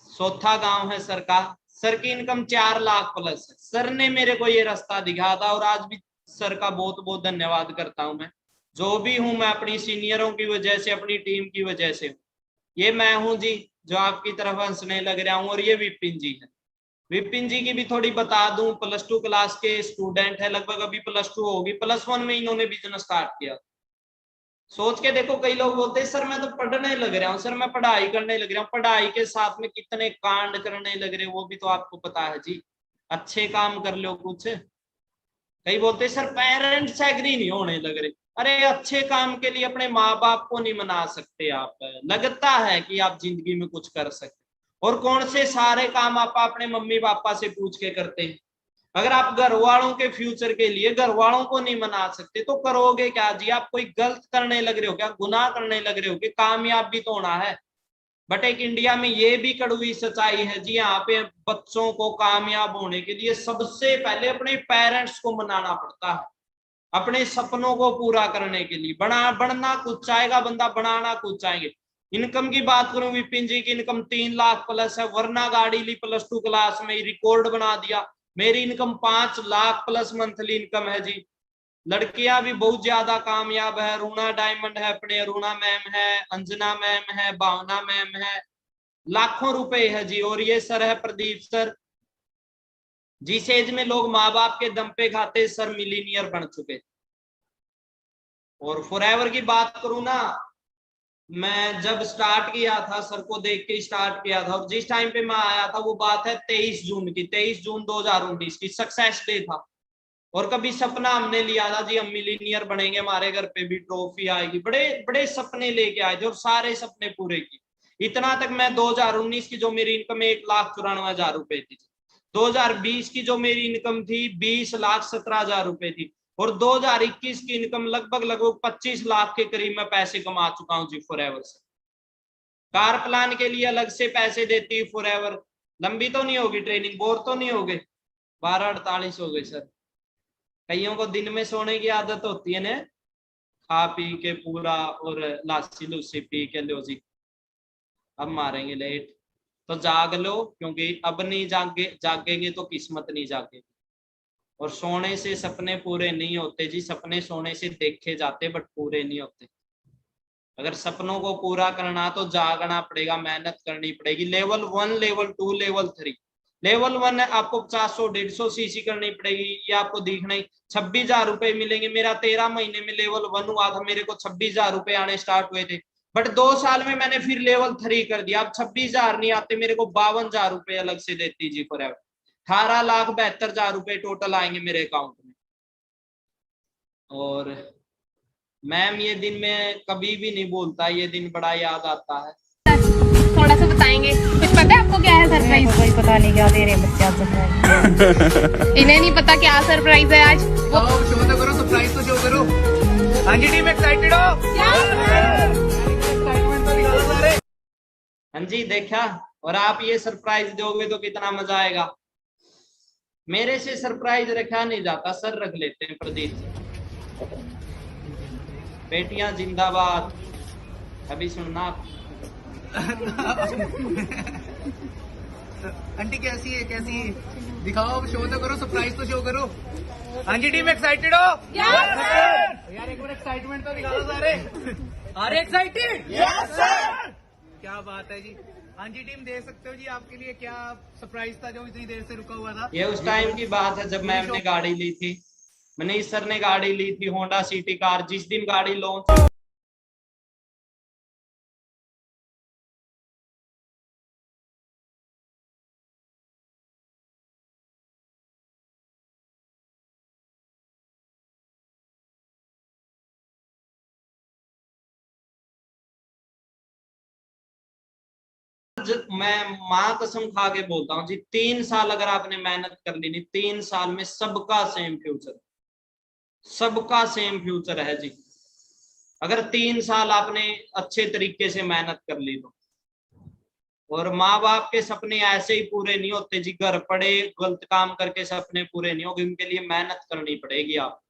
सोथा गांव है सर का। सर की इनकम 4 लाख प्लस है। सर ने मेरे को ये रास्ता दिखाया था, और आज भी सर का बहुत बहुत धन्यवाद करता हूं मैं। जो भी हूं मैं अपनी सीनियरों की वजह से, अपनी टीम की वजह से। ये मैं हूं जी जो आपकी तरफ हंसने लग रहा हूं। और ये विपिन जी है। विपिन जी की भी थोड़ी बता दूं, +2 क्लास के स्टूडेंट है, लगभग अभी +2 होगी, +1 में इन्होंने बिजनेस स्टार्ट किया। सोच के देखो, कई लोग बोलते हैं सर मैं तो पढ़ने लग रहा हूँ, सर मैं पढ़ाई करने लग रहा हूँ। पढ़ाई के साथ में कितने कांड करने लग रहे, वो भी तो आपको पता है जी। अच्छे काम कर लो कुछ। कई बोलते सर पेरेंट्स एग्री नहीं होने लग रहे। अरे अच्छे काम के लिए अपने माँ बाप को नहीं मना सकते आप? लगता है कि आप जिंदगी में कुछ कर सकते? और कौन से सारे काम आप अपने मम्मी पापा से पूछ के करते हैं? अगर आप घर वालों के फ्यूचर के लिए घर वालों को नहीं मना सकते, तो करोगे क्या जी? आप कोई गलत करने लग रहे हो क्या? गुनाह करने लग रहे हो कि? कामयाब भी तो होना है। बट एक इंडिया में ये भी कड़वी सच्चाई है जी, यहाँ पे बच्चों को कामयाब होने के लिए सबसे पहले अपने पेरेंट्स को मनाना पड़ता है, अपने सपनों को पूरा करने के लिए। बनना कुछ चाहेगा बंदा, बनाना कुछ चाहेंगे। इनकम की बात करूं, विपिन जी की इनकम 3 लाख प्लस है। वरना गाड़ी ली +2 क्लास में, रिकॉर्ड बना दिया। मेरी income 5 lakh plus monthly income है जी। लड़कियां भी बहुत ज्यादा कामयाब है। रूना डायमंड है अपने, अरुणा मैम है, अंजना मैम है, भावना मैम है। लाखों रुपए है जी। और ये सर है प्रदीप सर, जिस एज में लोग माँ बाप के दम पे खाते, सर मिलीनियर बन चुके। और फॉरएवर की बात करूं ना, मैं जब स्टार्ट किया था, सर को देख के स्टार्ट किया था, और जिस टाइम पे मैं आया था वो बात है 23 जून की, 23 जून 2019 की। सक्सेस डे था। और कभी सपना हमने लिया था जी हम मिलीनियर बनेंगे, हमारे घर पे भी ट्रॉफी आएगी, बड़े बड़े सपने लेके आए थे, और सारे सपने पूरे किए। इतना तक मैं 2019 की जो मेरी इनकम 1,94,000 रुपए थी, 2020 की जो मेरी इनकम थी 20,17,000 रुपए थी, और 2021 की इनकम लगभग लगभग 25 लाख के करीब मैं पैसे कमा चुका हूँ जी फॉरएवर से। कार प्लान के लिए अलग से पैसे देती है फॉरएवर। लंबी तो नहीं होगी ट्रेनिंग, बोर तो नहीं हो गए? 12:48 हो गए सर। कईयों को दिन में सोने की आदत होती है ना, खा पी के पूरा, और लासी लूसी पी के लो जी अब मारेंगे लेट। तो जाग लो, क्योंकि अब नहीं जागेंगे तो किस्मत नहीं जागेगी। और सोने से सपने पूरे नहीं होते जी, सपने सोने से देखे जाते बट पूरे नहीं होते। अगर सपनों को पूरा करना तो जागना पड़ेगा, मेहनत करनी पड़ेगी। Level 1, level 2, level 3। लेवल 1 है आपको 50-150 सीसी करनी पड़ेगी, ये आपको दिखना ही। 26,000 रुपए मिलेंगे। मेरा 13 महीने में लेवल 1 हुआ था, मेरे को 26,000 रुपए आने स्टार्ट हुए थे। बट 2 साल में मैंने फिर लेवल 3 कर दिया। अब 26,000 नहीं आते मेरे को, 52,000 रुपए अलग से देती जी फॉरएवर। 18,72,000 रुपए टोटल आएंगे मेरे अकाउंट में। और मैम ये दिन मैं कभी भी नहीं भूलता, ये दिन बड़ा याद आता है। थोड़ा सा बताएंगे, कुछ पता है आपको क्या है सरप्राइज? कोई पता नहीं क्या दे रहे हैं बच्चे आज सरप्राइज। इन्हें नहीं पता क्या सरप्राइज है आज। शो तो करो, सरप्राइज तो शो करो। हाँ जी टीम, एक्साइटेड हो? एक्साइटमेंट तो निकालो सारे। हाँ जी देखा। और आप ये सरप्राइज दोगे तो कितना मजा आएगा। मेरे से सरप्राइज रखा नहीं जाता, सर रख लेते हैं प्रदीप जी। बेटियां जिंदाबाद। अभी सुनना आप। आंटी कैसी है, कैसी है? दिखाओ, शो तो करो, सरप्राइज तो शो करो। हाँ जी टीम, एक्साइटेड हो? यार एक बार एक्साइटमेंट तो निकालो सारे। अरे एक्साइटेड? Yes sir. क्या बात है जी। हाँ जी टीम, देख सकते हो जी आपके लिए क्या सरप्राइज था जो इतनी देर से रुका हुआ था। ये उस टाइम की बात है जब मैम ने गाड़ी ली थी, मनीष सर ने गाड़ी ली थी, होंडा सिटी कार। जिस दिन गाड़ी लॉन्च मैं माँ कसम खा के बोलता हूँ जी, 3 साल अगर आपने मेहनत कर ली नहीं, 3 साल में सबका सेम फ्यूचर, सबका सेम फ्यूचर है जी। अगर 3 साल आपने अच्छे तरीके से मेहनत कर ली तो। और माँ बाप के सपने ऐसे ही पूरे नहीं होते जी, घर पड़े गलत काम करके सपने पूरे नहीं होंगे, उनके लिए मेहनत करनी पड़ेगी आप।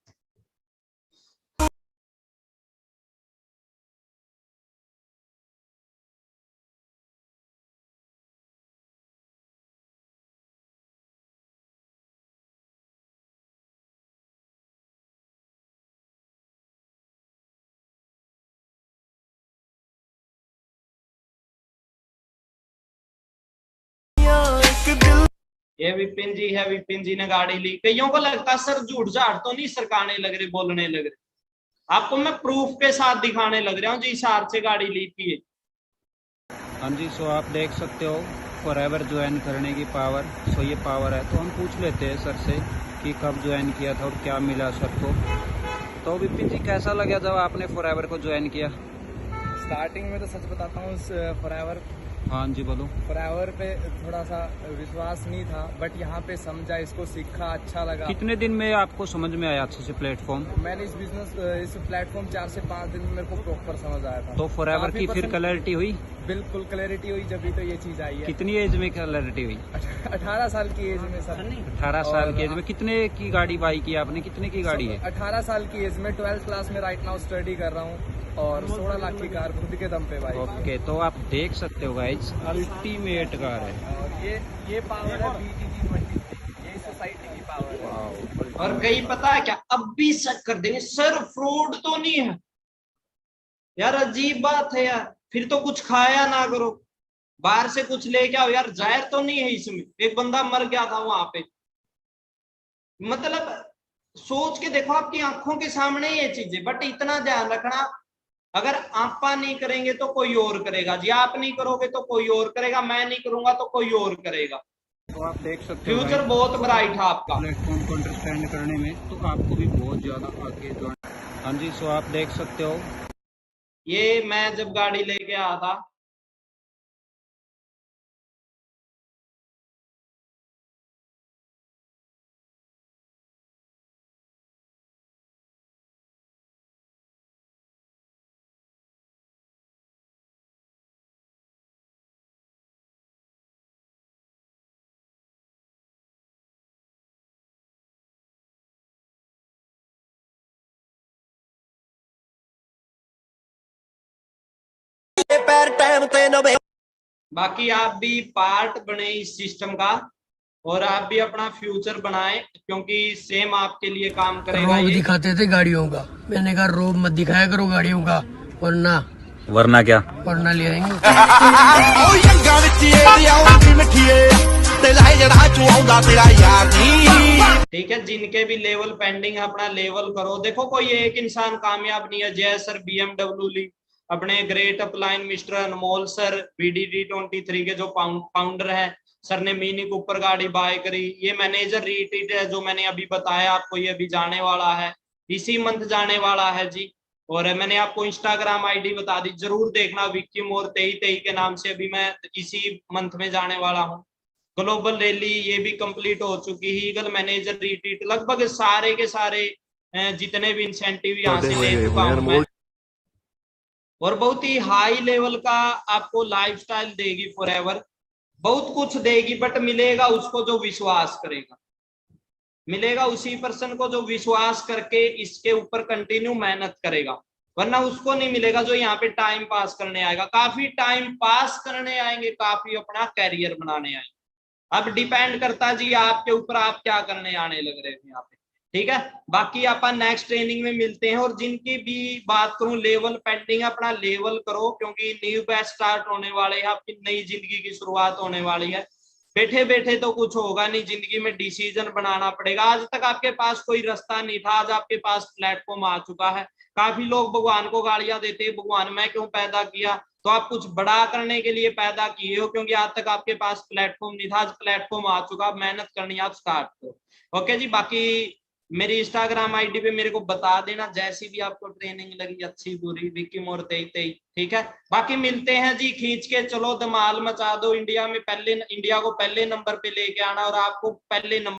ये विपिन जी है, विपिन जी ने गाड़ी ली। कईयों को लगता सर झूठ झाड़ तो नहीं सरकाने लग रहे, बोलने लग रहे। आपको मैं प्रूफ के साथ दिखाने लग रहा हूँ जी, इशार से गाड़ी ली थी। हाँ जी, सो आप देख सकते हो फॉरएवर ज्वाइन करने की पावर। सो ये पावर है, तो हम पूछ लेते हैं सर से कि कब ज्वाइन किया था और क्या मिला सर को। तो विपिन जी कैसा लगा जब आपने फॉरएवर को ज्वाइन किया? स्टार्टिंग में तो सच बताता हूँ, फॉरएवर हाँ जी बोलो। फॉरएवर पे थोड़ा सा विश्वास नहीं था, बट यहाँ पे समझा, इसको सीखा, अच्छा लगा। कितने दिन में आपको समझ में आया अच्छे से प्लेटफॉर्म? मैंने इस प्लेटफॉर्म 4 से 5 दिन में मेरे को प्रॉपर समझ आया था। तो फॉरएवर की फिर क्लैरिटी हुई? बिल्कुल क्लैरिटी हुई, जब भी तो ये चीज आई है। कितनी एज में क्लैरिटी हुई? 18 साल की एज में सर। 18 साल की एज में। कितने की गाड़ी बाई की आपने, कितने की गाड़ी है? 18 साल की एज में 12th क्लास में राइट नाउ स्टडी कर रहा हूँ, और 16 लाख की कार खुद के दम पे भाई। ओके, तो आप देख सकते हो गाइस, अल्टीमेट कार है। और ये पावर है BTG 23, ये सोसाइटी की पावर है। और कई पता है क्या, अब भी शक कर देंगे सर फ्रॉड तो नहीं है। यार अजीब बात है यार, फिर तो कुछ खाया ना करो, बाहर से कुछ लेके आओ यार, जहर तो नहीं है इसमें। एक बंदा मर गया था वहां पे। मतलब सोच के देखो, आपकी आंखों के सामने ये चीजें। बट इतना ध्यान रखना, अगर आपा नहीं करेंगे तो कोई और करेगा जी, आप नहीं करोगे तो कोई और करेगा, मैं नहीं करूंगा तो कोई और करेगा। तो आप देख सकते हो फ्यूचर बहुत ब्राइट है आपका। प्लेटफॉर्म को अंडरस्टैंड करने में, तो आपको भी बहुत ज्यादा आगे ज्वाइन। हाँ जी, सो आप देख सकते हो ये मैं जब गाड़ी लेके आया था, बाकी आप भी पार्ट बने इस सिस्टम का। और आप भी अपना फ्यूचर बनाएं, क्योंकि सेम आपके लिए काम करेगा रोब ये। दिखाते थे गाड़ियों का, मैंने कहा रोब मत दिखाया करो गाड़ियों का, वरना क्या? वरना ले आएंगे। ठीक है, जिनके भी लेवल पेंडिंग है अपना लेवल करो। देखो कोई एक इंसान कामयाब नहीं है। जय सर BMW ली, अपने ग्रेट अपलाइन मिस्टर अनमोल सर BDD 23 के जो फाउंडर है, सर ने मिनी कूपर गाड़ी बाय करी। ये मैनेजर रीट्रीट है जो मैंने अभी बताया आपको, ये अभी जाने वाला है, इसी मंथ जाने वाला है जी। और मैंने आपको इंस्टाग्राम ID बता दी, जरूर देखना, विक्की मोर 23 के नाम से अभी मैं इसी मंथ में जाने वाला हूँ। ग्लोबल रैली ये भी कंप्लीट हो चुकी है। ईगल मैनेजर रिट्रीट, लगभग सारे के सारे जितने भी इंसेंटिव यहाँ से ले चुका हूं मैं। और बहुत ही हाई लेवल का आपको लाइफस्टाइल देगी फॉरएवर, बहुत कुछ देगी, बट मिलेगा उसको जो विश्वास करेगा, मिलेगा उसी पर्सन को जो विश्वास करके इसके ऊपर कंटिन्यू मेहनत करेगा, वरना उसको नहीं मिलेगा जो यहाँ पे टाइम पास करने आएगा। काफी टाइम पास करने आएंगे, काफी अपना कैरियर बनाने आएंगे। अब डिपेंड करता जी आपके ऊपर, आप क्या करने आने लग रहे हैं यहाँ पे। ठीक है, बाकी अपन नेक्स्ट ट्रेनिंग में मिलते हैं। और जिनकी भी बात करूं लेवल पेंडिंग, अपना लेवल करो, क्योंकि न्यू बैच स्टार्ट होने वाले हैं, आपकी नई जिंदगी की शुरुआत होने वाली है। बैठे बैठे तो कुछ होगा नहीं, जिंदगी में डिसीजन बनाना पड़ेगा। आज तक आपके पास कोई रास्ता नहीं था, आज आपके पास प्लेटफॉर्म आ चुका है। काफी लोग भगवान को गालियां देते हैं, भगवान मैं क्यों पैदा किया, तो आप कुछ बड़ा करने के लिए पैदा किए हो, क्योंकि आज तक आपके पास प्लेटफॉर्म नहीं था, आज प्लेटफॉर्म आ चुका, मेहनत करनी है, आप स्टार्ट करो। ओके जी, बाकी मेरी इंस्टाग्राम ID पे मेरे को बता देना जैसी भी आपको ट्रेनिंग लगी, अच्छी बुरी, विक्की मोर 23। ठीक है, बाकी मिलते हैं जी, खींच के चलो, धमाल मचा दो। इंडिया में इंडिया को पहले नंबर पे लेके आना, और आपको पहले नंबर